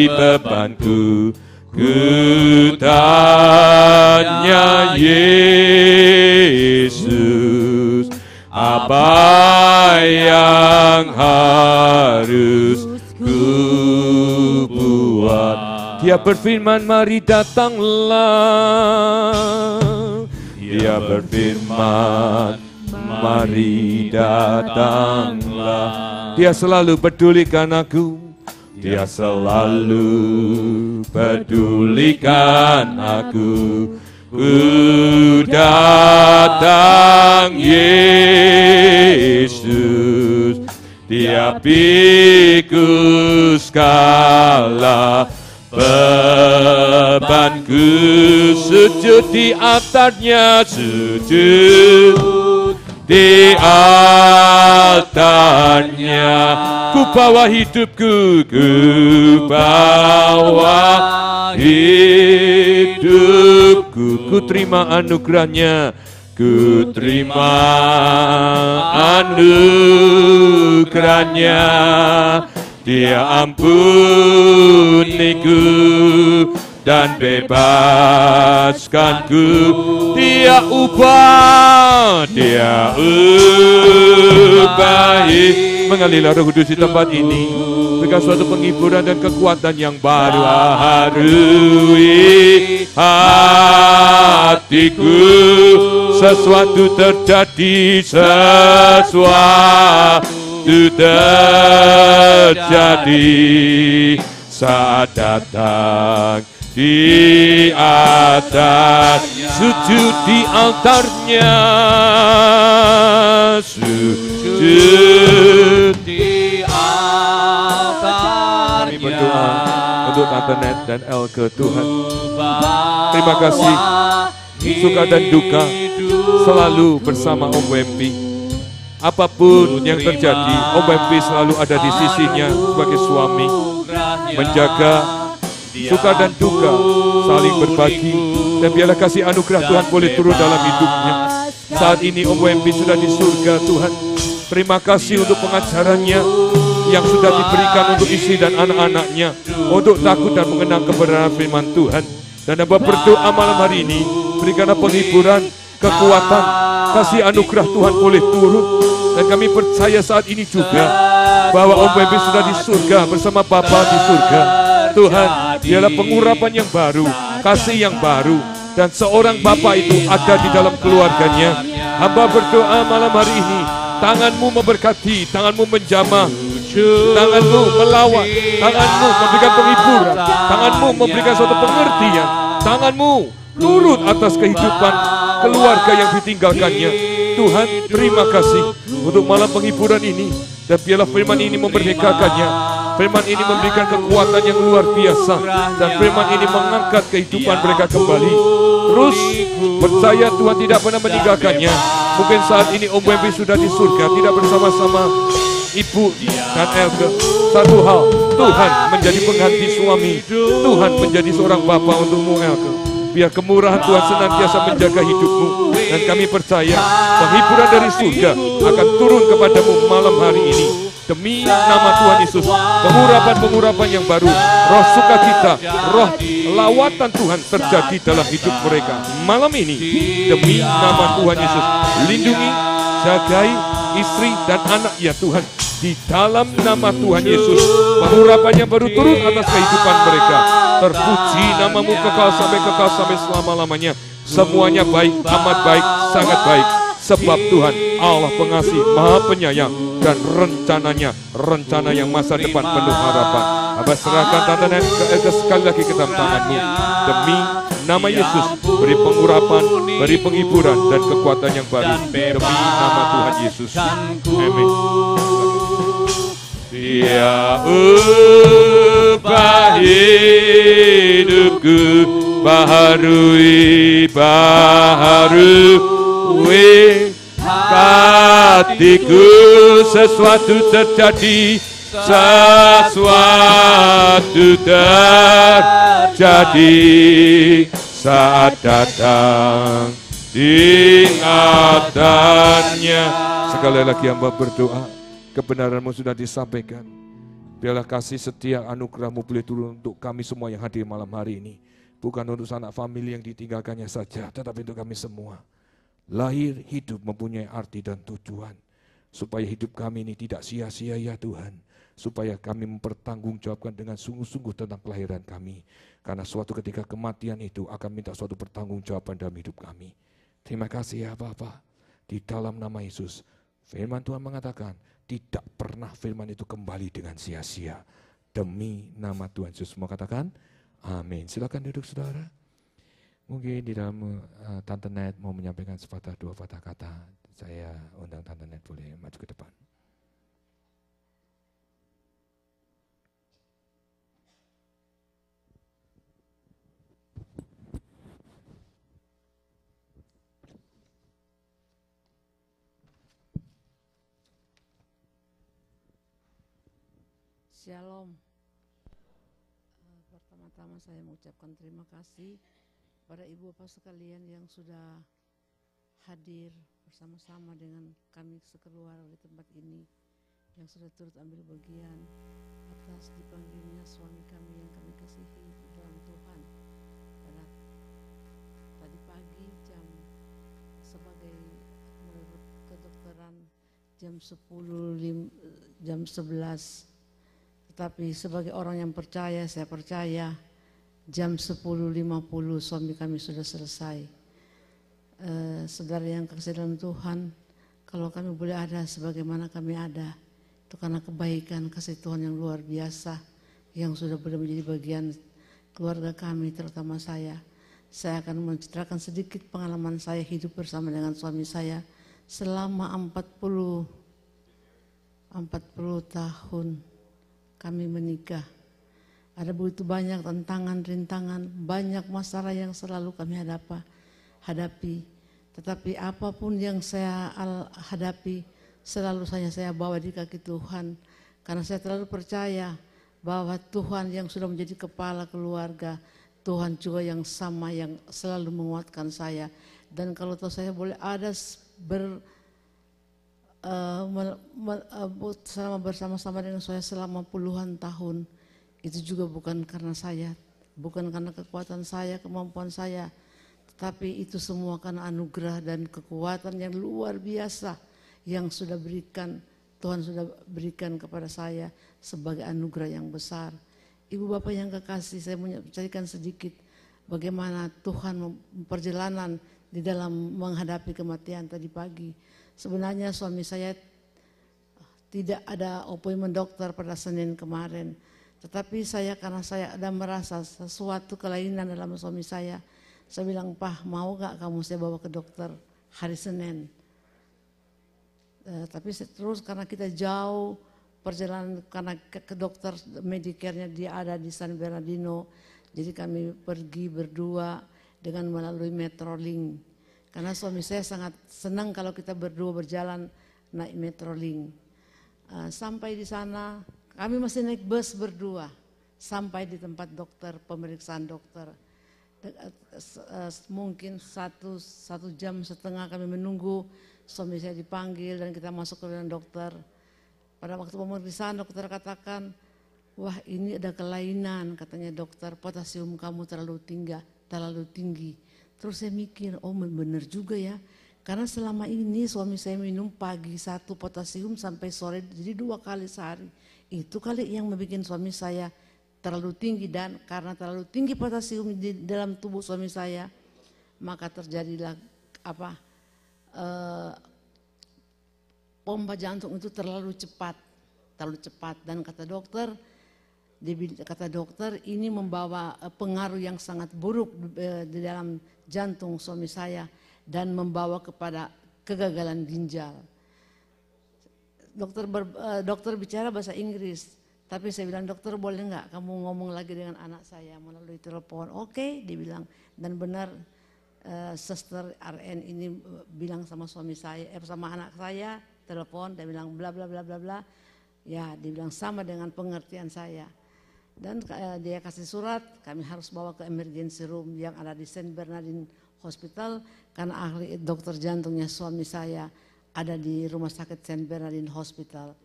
bebanku. Ku tanya Yesus, apa yang harus ku buat? Dia berfirman, mari datanglah. Dia berfirman, mari datanglah. Dia selalu pedulikan aku. Dia selalu pedulikan aku. Ku datang Yesus, Dia pikul segala bebanku. Sujud di altarnya, sujud di altarnya, ku bawa hidupku, ku bawa hidupku, ku terima anugerahnya, ku terima anugerahnya. Dia ampuniku dan bebaskanku. Dia ubah Mengalilah Roh Kudus di tempat ini, berikan suatu penghiburan dan kekuatan yang baru. Harui hatiku, sesuatu terjadi, saat datang di atas, sujud di altarnya, sujud di altarnya. Kami berdoa untuk Tante Net dan Elke, Tuhan. Terima kasih, suka dan duka selalu bersama Om Wempi. Apapun yang terjadi, Om Wempi selalu ada di sisinya sebagai suami, menjaga suka dan duka, saling berbagi, dan biarlah kasih anugerah Tuhan boleh turun dalam hidupnya. Saat ini Om Wempi sudah di surga, Tuhan. Terima kasih untuk pengajarannya yang sudah diberikan untuk istri dan anak-anaknya, untuk takut dan mengenang kebenaran firman Tuhan. Dan Hamba berdoa malam hari ini, berikanlah penghiburan, kekuatan, kasih anugerah Tuhan boleh turun. Dan kami percaya saat ini juga bahwa Om Wempi sudah di surga bersama Bapa di surga. Tuhan, dialah pengurapan yang baru, kasih yang baru, dan seorang Bapa itu ada di dalam keluarganya. Hamba berdoa malam hari ini, tangan-Mu memberkati, tangan-Mu menjamah, tangan-Mu melawat, tangan-Mu memberikan penghiburan, tangan-Mu memberikan suatu pengertian, tangan-Mu turut atas kehidupan keluarga yang ditinggalkannya. Tuhan, terima kasih untuk malam penghiburan ini, dan biarlah firman ini memerdekakannya. Firman ini memberikan kekuatan yang luar biasa, dan firman ini mengangkat kehidupan mereka kembali. Terus percaya Tuhan tidak pernah meninggalkannya. Mungkin saat ini Om Wempi sudah di surga, tidak bersama-sama Ibu dan Elke. Satu hal, Tuhan menjadi pengganti suami, Tuhan menjadi seorang bapa untukmu Elke. Biar kemurahan Tuhan senantiasa menjaga hidupmu, dan kami percaya penghiburan dari surga akan turun kepadamu malam hari ini. Demi nama Tuhan Yesus, pengurapan-pengurapan yang baru, roh sukacita, roh lawatan Tuhan terjadi dalam hidup mereka malam ini. Demi nama Tuhan Yesus, lindungi, jagai istri dan anak ya Tuhan. Di dalam nama Tuhan Yesus, pengurapan yang baru turun atas kehidupan mereka. Terpuji namamu kekal sampai selama-lamanya. Semuanya baik, amat baik, sangat baik. Sebab Tuhan Allah pengasih, maha penyayang, dan rencananya rencana yang masa depan penuh harapan. Hamba serahkan Tante Net sekali lagi ke dalam tangan-Mu. Demi nama Yesus, beri pengurapan, beri penghiburan dan kekuatan yang baru. Demi nama Tuhan Yesus. Amin. Dia ubah hidupku, baharui hatiku, sesuatu terjadi, saat datang ingatannya. Sekali lagi hamba berdoa, kebenaran-Mu sudah disampaikan. Biarlah kasih setia anugerah-Mu boleh turun untuk kami semua yang hadir malam hari ini. Bukan untuk anak famili yang ditinggalkannya saja, tetapi untuk kami semua. Lahir hidup mempunyai arti dan tujuan. Supaya hidup kami ini tidak sia-sia ya Tuhan. Supaya kami mempertanggungjawabkan dengan sungguh-sungguh tentang kelahiran kami. Karena suatu ketika kematian itu akan minta suatu pertanggungjawaban dalam hidup kami. Terima kasih ya Bapa. Di dalam nama Yesus, firman Tuhan mengatakan, tidak pernah firman itu kembali dengan sia-sia. Demi nama Tuhan Yesus, mau katakan, amin. Silakan duduk saudara. Mungkin di dalam Tante Net mau menyampaikan sepatah dua patah kata. Saya undang Tante Net boleh maju ke depan. Shalom. Pertama-tama saya mengucapkan terima kasih pada Ibu Bapak sekalian yang sudah hadir bersama-sama dengan kami sekeluarga di tempat ini, yang sudah turut ambil bagian atas dipanggilnya suami kami yang kami kasihi di dalam Tuhan. Pada tadi pagi sebagai menurut kedokteran jam 11, tetapi sebagai orang yang percaya, saya percaya jam 10.50 suami kami sudah selesai. Saudara yang kasih dalam Tuhan, kalau kami boleh ada sebagaimana kami ada, itu karena kebaikan kasih Tuhan yang luar biasa yang sudah boleh menjadi bagian keluarga kami, terutama saya. Saya akan menceritakan sedikit pengalaman saya hidup bersama dengan suami saya selama 40 tahun kami menikah. Ada begitu banyak tantangan, rintangan, banyak masalah yang selalu kami hadapi. Tetapi apapun yang saya hadapi, selalu saya bawa di kaki Tuhan. Karena saya terlalu percaya bahwa Tuhan yang sudah menjadi kepala keluarga, Tuhan juga yang sama yang selalu menguatkan saya. Dan kalau saya boleh ada bersama-sama dengan saya selama puluhan tahun, itu juga bukan karena saya, bukan karena kekuatan saya, kemampuan saya, tetapi itu semua karena anugerah dan kekuatan yang luar biasa yang Tuhan sudah berikan kepada saya sebagai anugerah yang besar. Ibu Bapak yang kekasih, saya mau ceritakan sedikit bagaimana Tuhan perjalanan di dalam menghadapi kematian tadi pagi. Sebenarnya suami saya tidak ada appointment dokter pada Senin kemarin. Tetapi karena saya ada merasa sesuatu kelainan dalam suami saya bilang, "Pah, mau gak kamu saya bawa ke dokter hari Senin?" Tapi terus karena kita jauh perjalanan, karena ke dokter Medicare-nya dia ada di San Bernardino, jadi kami pergi berdua dengan melalui Metrolink. Karena suami saya sangat senang kalau kita berdua berjalan naik Metrolink. Sampai di sana kami masih naik bus berdua sampai di tempat dokter, pemeriksaan dokter. Mungkin satu jam setengah kami menunggu suami saya dipanggil dan kita masuk ke ruangan dokter. Pada waktu pemeriksaan dokter katakan, "Wah, ini ada kelainan," katanya dokter, "potasium kamu terlalu tinggi." Terus saya mikir, oh benar juga ya. Karena selama ini suami saya minum pagi 1 potasium sampai sore, jadi 2 kali sehari. Itu kali yang membuat suami saya terlalu tinggi, dan karena terlalu tinggi potasium di dalam tubuh suami saya, maka terjadilah pompa jantung itu terlalu cepat, dan kata dokter ini membawa pengaruh yang sangat buruk di dalam jantung suami saya dan membawa kepada kegagalan ginjal. Dokter bicara bahasa Inggris, tapi saya bilang, "Dokter, boleh nggak kamu ngomong lagi dengan anak saya melalui telepon?" "Oke," dibilang. Dan benar, suster RN ini bilang sama suami saya, sama anak saya, telepon, dia bilang bla bla bla bla bla. Ya, dibilang sama dengan pengertian saya. Dan dia kasih surat, kami harus bawa ke emergency room yang ada di Saint Bernardine Hospital, karena ahli dokter jantungnya suami saya ada di rumah sakit Saint Bernardine Hospital.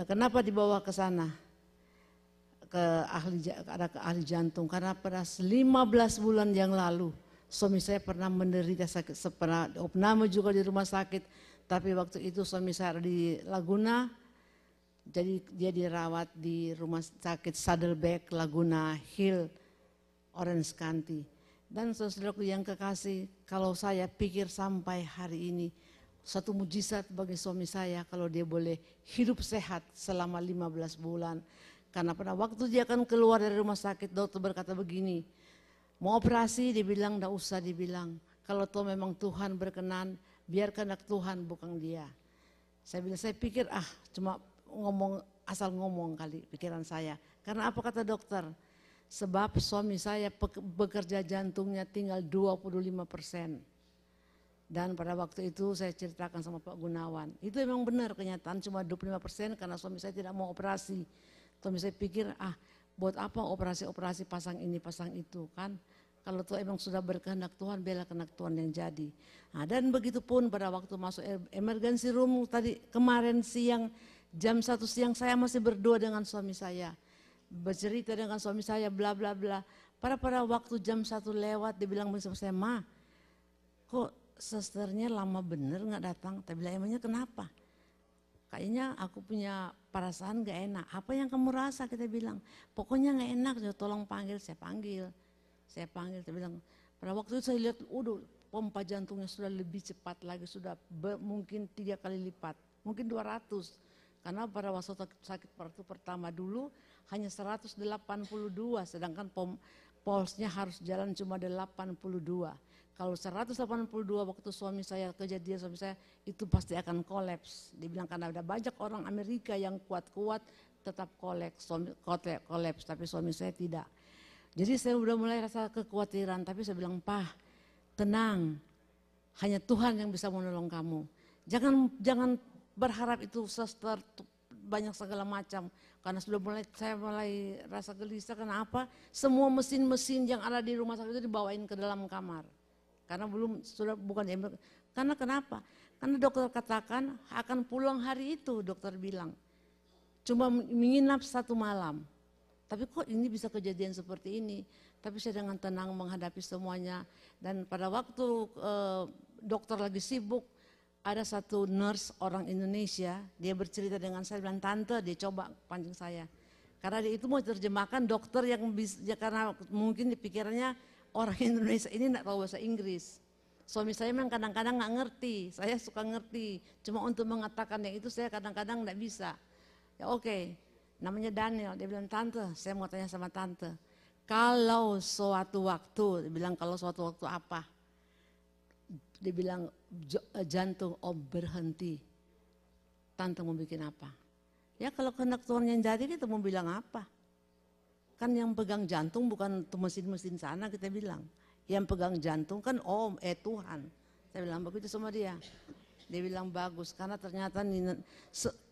Kenapa dibawa ke sana? Ada ke ahli jantung, karena pada 15 bulan yang lalu suami saya pernah menderita sakit, pernah opname juga di rumah sakit, tapi waktu itu suami saya ada di Laguna, jadi dia dirawat di rumah sakit Saddleback, Laguna Hill, Orange County. Dan saudaraku yang kekasih, kalau saya pikir sampai hari ini, satu mujizat bagi suami saya kalau dia boleh hidup sehat selama 15 bulan. Karena pada waktu dia akan keluar dari rumah sakit, dokter berkata begini, "Mau operasi?" Dibilang, "Nggak usah," dibilang. "Kalau toh memang Tuhan berkenan, biarkan Tuhan, bukan dia." Saya pikir cuma asal ngomong kali pikiran saya. Karena apa kata dokter? Sebab suami saya bekerja jantungnya tinggal 25%. Dan pada waktu itu saya ceritakan sama Pak Gunawan, itu memang benar kenyataan cuma 25% karena suami saya tidak mau operasi. Suami saya pikir, buat apa operasi pasang ini pasang itu kan? Kalau tuh emang sudah berkehendak Tuhan, bela kehendak Tuhan yang jadi. Dan begitu pun pada waktu masuk emergency room tadi kemarin siang, jam 1 siang saya masih berdua dengan suami saya. Bercerita dengan suami saya bla bla bla. Pada waktu jam 1 lewat dia bilang sama saya, "Ma, kok susternya lama bener gak datang?" Saya bilang, "Emangnya kenapa?" "Kayaknya aku punya perasaan gak enak." "Apa yang kamu rasa?" Kita bilang. "Pokoknya gak enak, tolong panggil." Saya panggil, saya bilang. Pada waktu itu saya lihat, pompa jantungnya sudah lebih cepat lagi, sudah mungkin 3 kali lipat, mungkin 200. Karena pada waktu sakit pertama dulu hanya 182, sedangkan pulsnya harus jalan cuma 82. Kalau 182 waktu kejadian suami saya itu pasti akan kolaps. Dibilang karena ada banyak orang Amerika yang kuat-kuat tetap kolaps, tapi suami saya tidak. Jadi saya udah mulai rasa kekhawatiran, tapi saya bilang, "Pak, tenang, hanya Tuhan yang bisa menolong kamu. Jangan berharap itu suster banyak segala macam." Karena saya mulai rasa gelisah. Kenapa? Semua mesin-mesin yang ada di rumah sakit itu dibawain ke dalam kamar. Karena bukan karena kenapa? Karena dokter katakan akan pulang hari itu, dokter bilang. Cuma menginap 1 malam. Tapi kok ini bisa kejadian seperti ini? Tapi saya dengan tenang menghadapi semuanya. Dan pada waktu dokter lagi sibuk, ada satu nurse orang Indonesia, dia bercerita dengan saya, bilang, "Tante," dia coba pancing saya. Karena dia itu mau terjemahkan dokter yang bisa, karena mungkin di pikirannya orang Indonesia ini tidak tahu bahasa Inggris. Suami saya memang kadang-kadang nggak ngerti, saya suka ngerti. Cuma untuk mengatakan yang itu saya kadang-kadang nggak bisa. Ya oke, namanya Daniel, dia bilang, tante, saya mau tanya sama tante. Kalau suatu waktu, dia bilang kalau suatu waktu apa? Dia bilang jantung om berhenti. Tante mau bikin apa? Ya kalau kehendak Tuhan yang jadi kita mau bilang apa? Kan yang pegang jantung bukan mesin-mesin sana kita bilang. Yang pegang jantung kan Tuhan. Saya bilang begitu sama dia. Dia bilang bagus karena ternyata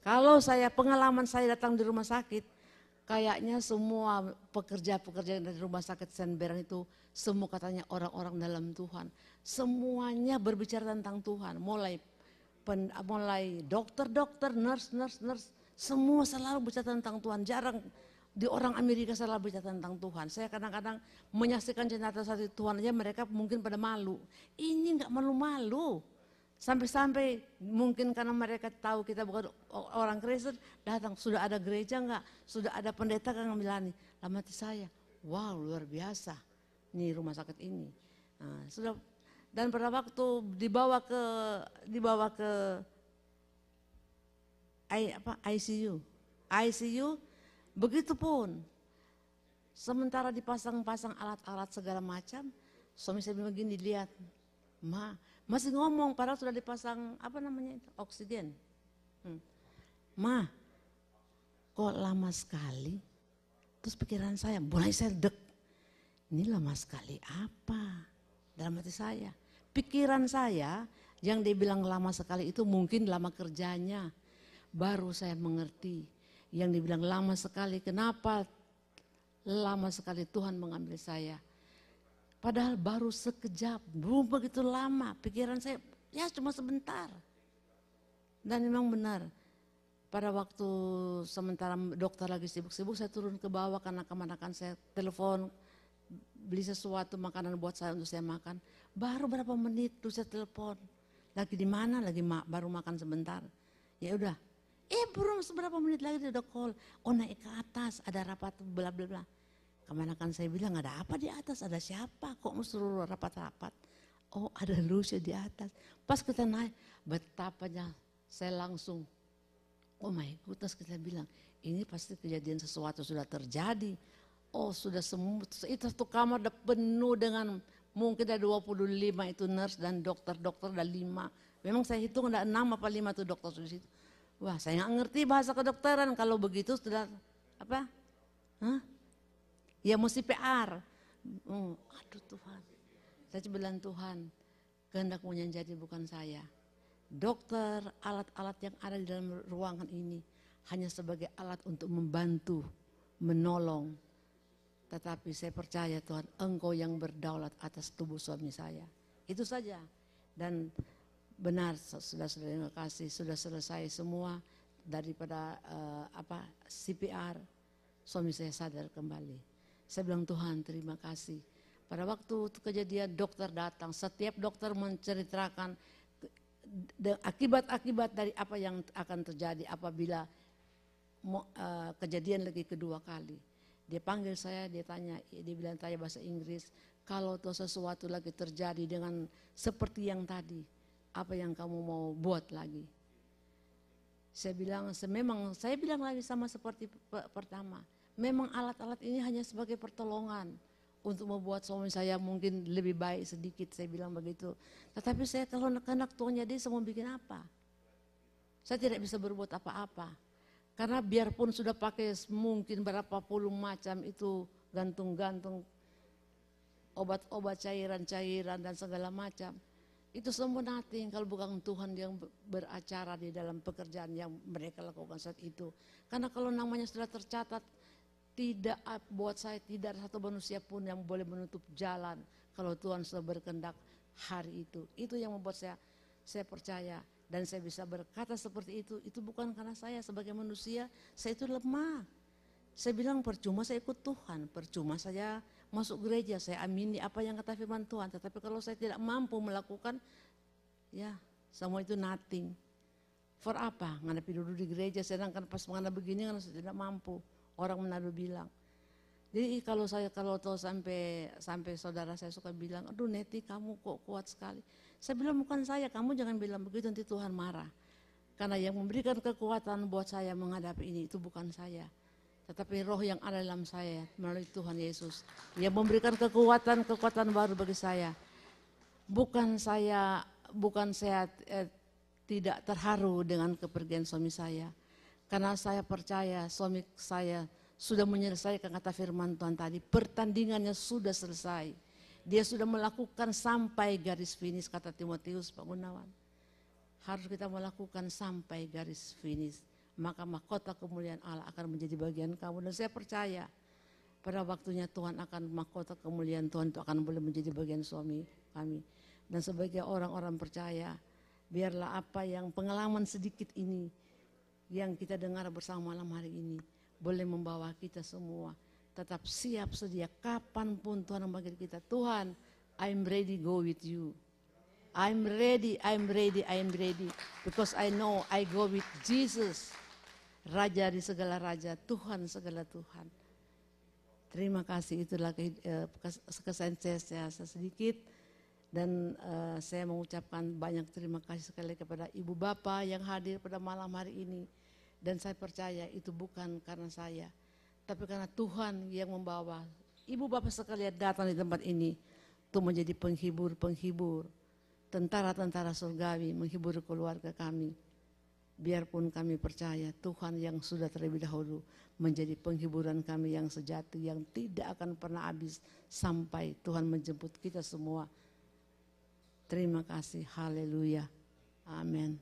kalau pengalaman saya datang di rumah sakit, kayaknya semua pekerja-pekerja dari rumah sakit Saint Bernard itu semua katanya orang-orang dalam Tuhan. Semuanya berbicara tentang Tuhan, mulai dokter-dokter, nurse, semua selalu bicara tentang Tuhan. Jarang di orang Amerika selalu bicara tentang Tuhan. Saya kadang-kadang menyaksikan cerita satu Tuhan aja mereka mungkin pada malu. Ini enggak malu-malu. Sampai-sampai mungkin karena mereka tahu kita bukan orang Kristen, datang, sudah ada gereja enggak? Sudah ada pendeta kan bilang nih, dalam hati saya, wow luar biasa nih rumah sakit ini. Nah, sudah. Dan pada waktu dibawa ke ICU, begitupun. Sementara dipasang-pasang alat-alat segala macam, suami saya bilang begini, lihat, masih ngomong padahal sudah dipasang oksigen. Ma, kok lama sekali? Terus pikiran saya, mulai saya ini lama sekali apa? Dalam hati saya. Pikiran saya yang dibilang lama sekali itu mungkin lama kerjanya. Baru saya mengerti. Yang dibilang lama sekali, kenapa lama sekali Tuhan mengambil saya. Padahal baru sekejap, belum begitu lama. Pikiran saya ya cuma sebentar. Dan memang benar. Pada waktu sementara dokter lagi sibuk-sibuk, saya turun ke bawah karena kemanakan saya telepon. Beli sesuatu makanan buat saya untuk saya makan. Baru berapa menit terus saya telepon. Lagi di mana? Baru makan sebentar. Ya udah. Belum seberapa menit lagi dia udah call. Oh naik ke atas, ada rapat bla bla bla. Kemanakan saya bilang ada apa di atas? Ada siapa? Kok suruh rapat-rapat? Oh ada Lucia di atas. Pas kita naik, betapanya saya langsung. Oh my goodness, kita bilang ini pasti kejadian sesuatu sudah terjadi. Oh sudah semua, itu satu kamar udah penuh dengan mungkin ada 25 itu nurse dan dokter-dokter ada 5. Memang saya hitung ada 6 apa 5 tuh dokter di situ. Wah saya nggak ngerti bahasa kedokteran kalau begitu sudah apa? Ya mesti PR. Aduh Tuhan, saya bilang Tuhan kehendakmu yang jadi bukan saya. Dokter, alat-alat yang ada di dalam ruangan ini hanya sebagai alat untuk membantu, menolong. Tetapi saya percaya Tuhan, Engkau yang berdaulat atas tubuh suami saya. Itu saja. Dan benar, sudah kasih, sudah selesai semua daripada CPR. Suami saya sadar kembali. Saya bilang Tuhan terima kasih. Pada waktu kejadian dokter datang, setiap dokter menceritakan akibat-akibat dari apa yang akan terjadi apabila kejadian lagi kedua kali. Dia panggil saya, dia bilang tanya bahasa Inggris, kalau tuh sesuatu lagi terjadi dengan seperti yang tadi, apa yang kamu mau buat lagi? Saya bilang lagi sama seperti pertama, memang alat-alat ini hanya sebagai pertolongan untuk membuat suami saya mungkin lebih baik sedikit, saya bilang begitu. Tetapi saya kalau anak Tuhan jadi saya mau bikin apa? Saya tidak bisa berbuat apa-apa. Karena biarpun sudah pakai mungkin berapa puluh macam itu gantung-gantung obat-obat cairan-cairan dan segala macam. Itu semua nothing kalau bukan Tuhan yang beracara di dalam pekerjaan yang mereka lakukan saat itu. Karena kalau namanya sudah tercatat, tidak buat saya tidak ada satu manusia pun yang boleh menutup jalan kalau Tuhan sudah berkehendak hari itu. Itu yang membuat saya percaya. Dan saya bisa berkata seperti itu bukan karena saya sebagai manusia, saya itu lemah. Saya bilang percuma saya ikut Tuhan, percuma saya masuk gereja, saya amini apa yang kata firman Tuhan. Tetapi kalau saya tidak mampu melakukan, ya semua itu nothing. For apa? Ngadapi duduk di gereja, sedangkan pas menghadap begini kan saya tidak mampu. Orang Manado bilang. Jadi kalau tahu sampai saudara saya suka bilang, aduh Neti kamu kok kuat sekali. Saya bilang bukan saya, kamu jangan bilang begitu nanti Tuhan marah. Karena yang memberikan kekuatan buat saya menghadapi ini itu bukan saya. Tetapi roh yang ada dalam saya melalui Tuhan Yesus. Yang memberikan kekuatan baru bagi saya. Bukan saya tidak terharu dengan kepergian suami saya. Karena saya percaya suami saya sudah menyelesaikan kata firman Tuhan tadi. Pertandingannya sudah selesai. Dia sudah melakukan sampai garis finish kata Timotius Pak Gunawan. Harus kita melakukan sampai garis finish. Maka mahkota kemuliaan Allah akan menjadi bagian kamu. Dan saya percaya pada waktunya Tuhan akan mahkota kemuliaan Tuhan itu akan boleh menjadi bagian suami kami. Dan sebagai orang-orang percaya, biarlah apa yang pengalaman sedikit ini yang kita dengar bersama malam hari ini boleh membawa kita semua tetap siap sedia kapanpun Tuhan memanggil kita. Tuhan, I'm ready go with you. I'm ready. Because I know I go with Jesus. Raja di segala raja, Tuhan segala Tuhan. Terima kasih, itulah kesan saya sedikit. Dan saya mengucapkan banyak terima kasih sekali kepada Ibu Bapak yang hadir pada malam hari ini. Dan saya percaya itu bukan karena saya, tapi karena Tuhan yang membawa Ibu Bapak sekalian datang di tempat ini untuk menjadi penghibur, tentara-tentara surgawi, menghibur keluarga kami. Biarpun kami percaya Tuhan yang sudah terlebih dahulu menjadi penghiburan kami yang sejati, yang tidak akan pernah habis sampai Tuhan menjemput kita semua. Terima kasih, haleluya, amin.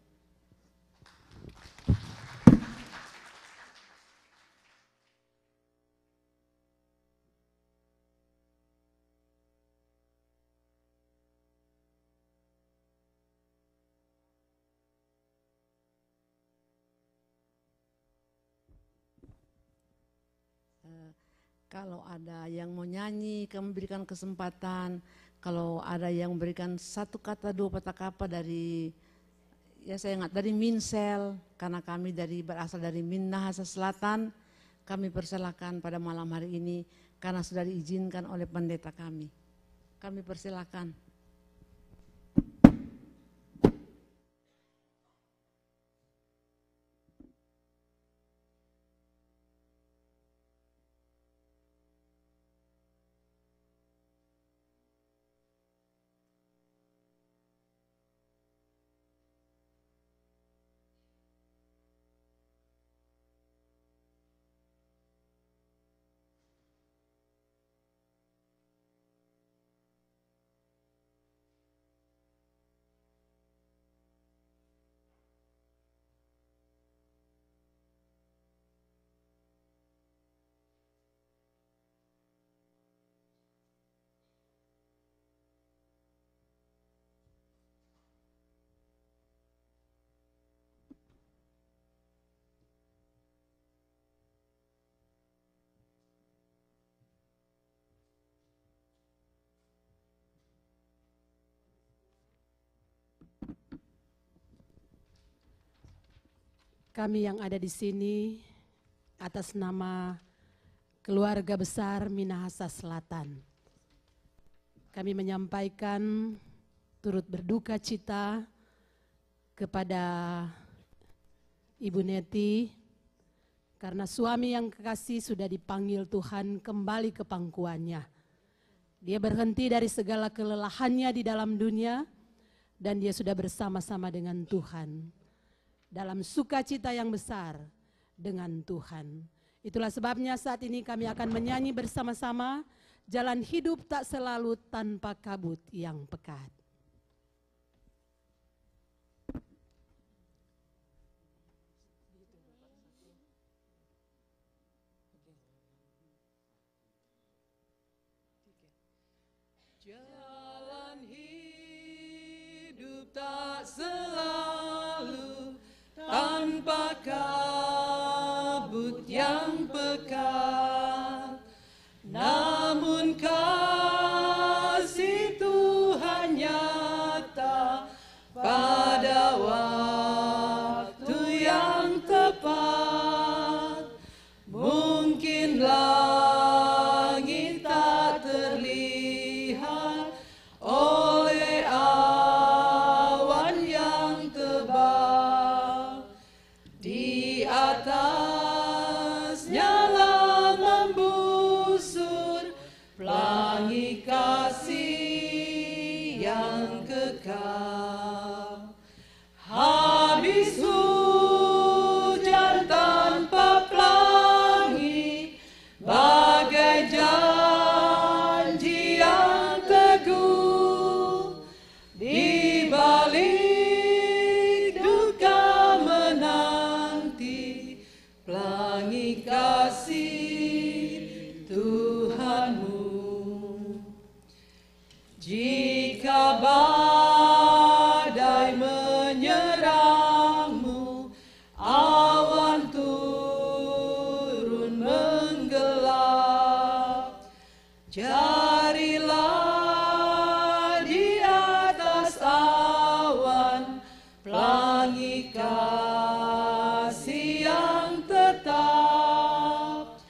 Kalau ada yang mau nyanyi, kami berikan kesempatan. Kalau ada yang memberikan satu kata, dua kata dari, ya saya ingat dari Minsel, karena kami berasal dari Minahasa Selatan, kami persilakan pada malam hari ini karena sudah diizinkan oleh pendeta kami. Kami persilakan. Kami yang ada di sini atas nama keluarga besar Minahasa Selatan, kami menyampaikan turut berduka cita kepada Ibu Neti karena suami yang kekasih sudah dipanggil Tuhan kembali ke pangkuannya. Dia berhenti dari segala kelelahannya di dalam dunia dan dia sudah bersama-sama dengan Tuhan dalam sukacita yang besar dengan Tuhan. Itulah sebabnya saat ini kami akan menyanyi bersama-sama, jalan hidup tak selalu tanpa kabut yang pekat. Jalan hidup tak selalu tanpa kabut yang pekat, namun kasih Tuhan nyata pada waktu yang tepat. Mungkinlah Jika badai menyerangmu, awan turun menggelap, carilah di atas awan pelangi kasih yang tetap.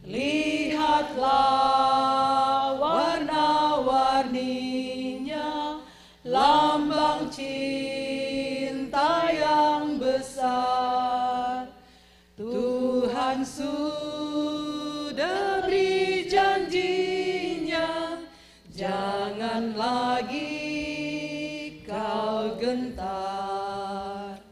Lihatlah warna-warninya, lambang cinta yang besar. Tuhan sudah beri janjinya, jangan lagi kau gentar.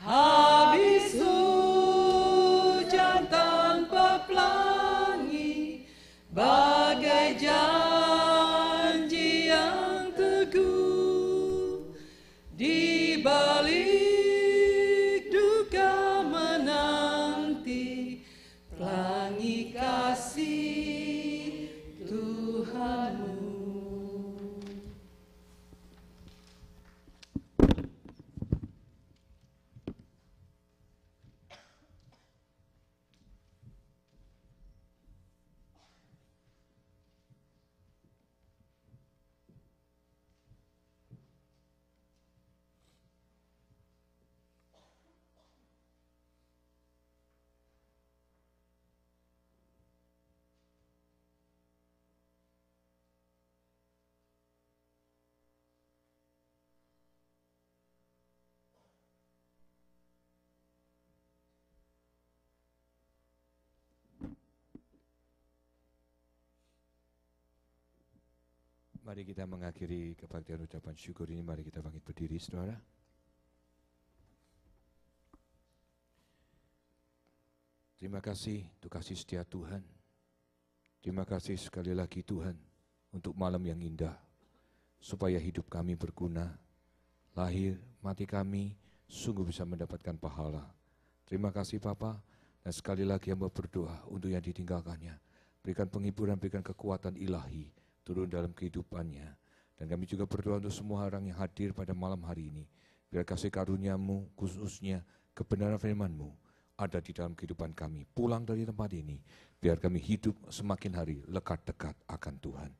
Habis hujan tanpa pelangi, bagai janji yang teguh. Di balik duka menanti, pelangi kasih Tuhanmu. Mari kita mengakhiri kebaktian ucapan syukur ini. Mari kita bangkit berdiri, saudara. Terima kasih untuk kasih setia Tuhan. Terima kasih sekali lagi Tuhan untuk malam yang indah, supaya hidup kami berguna, lahir mati kami sungguh bisa mendapatkan pahala. Terima kasih Bapa, dan sekali lagi hamba berdoa untuk yang ditinggalkannya. Berikan penghiburan, berikan kekuatan ilahi turun dalam kehidupannya. Dan kami juga berdoa untuk semua orang yang hadir pada malam hari ini. Biar kasih karunia-Mu, khususnya kebenaran firman-Mu, ada di dalam kehidupan kami. Pulang dari tempat ini, biar kami hidup semakin hari lekat dekat akan Tuhan.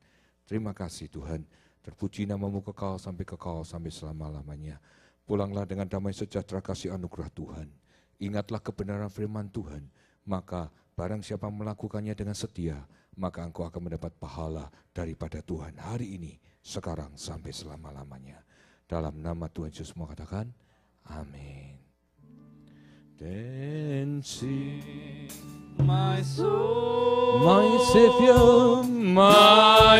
Terima kasih Tuhan, terpuji nama-Mu kekal sampai selama-lamanya. Pulanglah dengan damai sejahtera kasih anugerah Tuhan. Ingatlah kebenaran firman Tuhan, maka barang siapa melakukannya dengan setia, maka engkau akan mendapat pahala daripada Tuhan hari ini, sekarang sampai selama-lamanya. Dalam nama Tuhan Yesus mau katakan, amin. Then sing my soul, my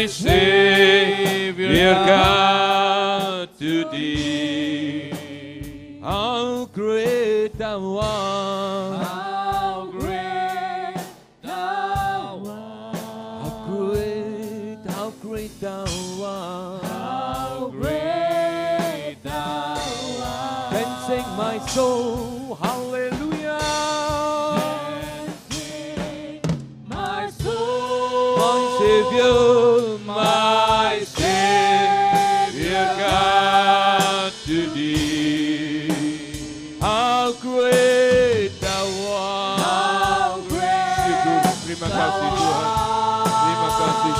Savior God, to thee. How great thou art, how great thou art, how great thou art, how great thou art. Then sing my soul, hallelujah. Then sing my soul, my Savior God, to thee. How great thou art, how great. Terima kasih Tuhan, terima kasih.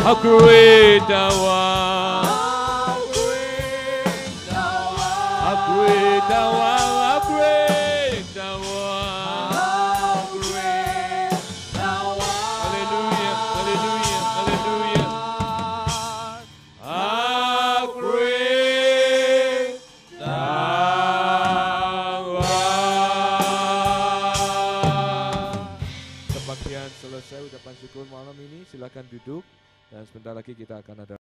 How great thou art, how great thou art, how great thou art, how great thou art, how great thou art. Hallelujah, hallelujah, hallelujah. How great thou art. Kebaktian selesai ucapan syukur malam ini, silakan duduk dan sebentar lagi kita akan ada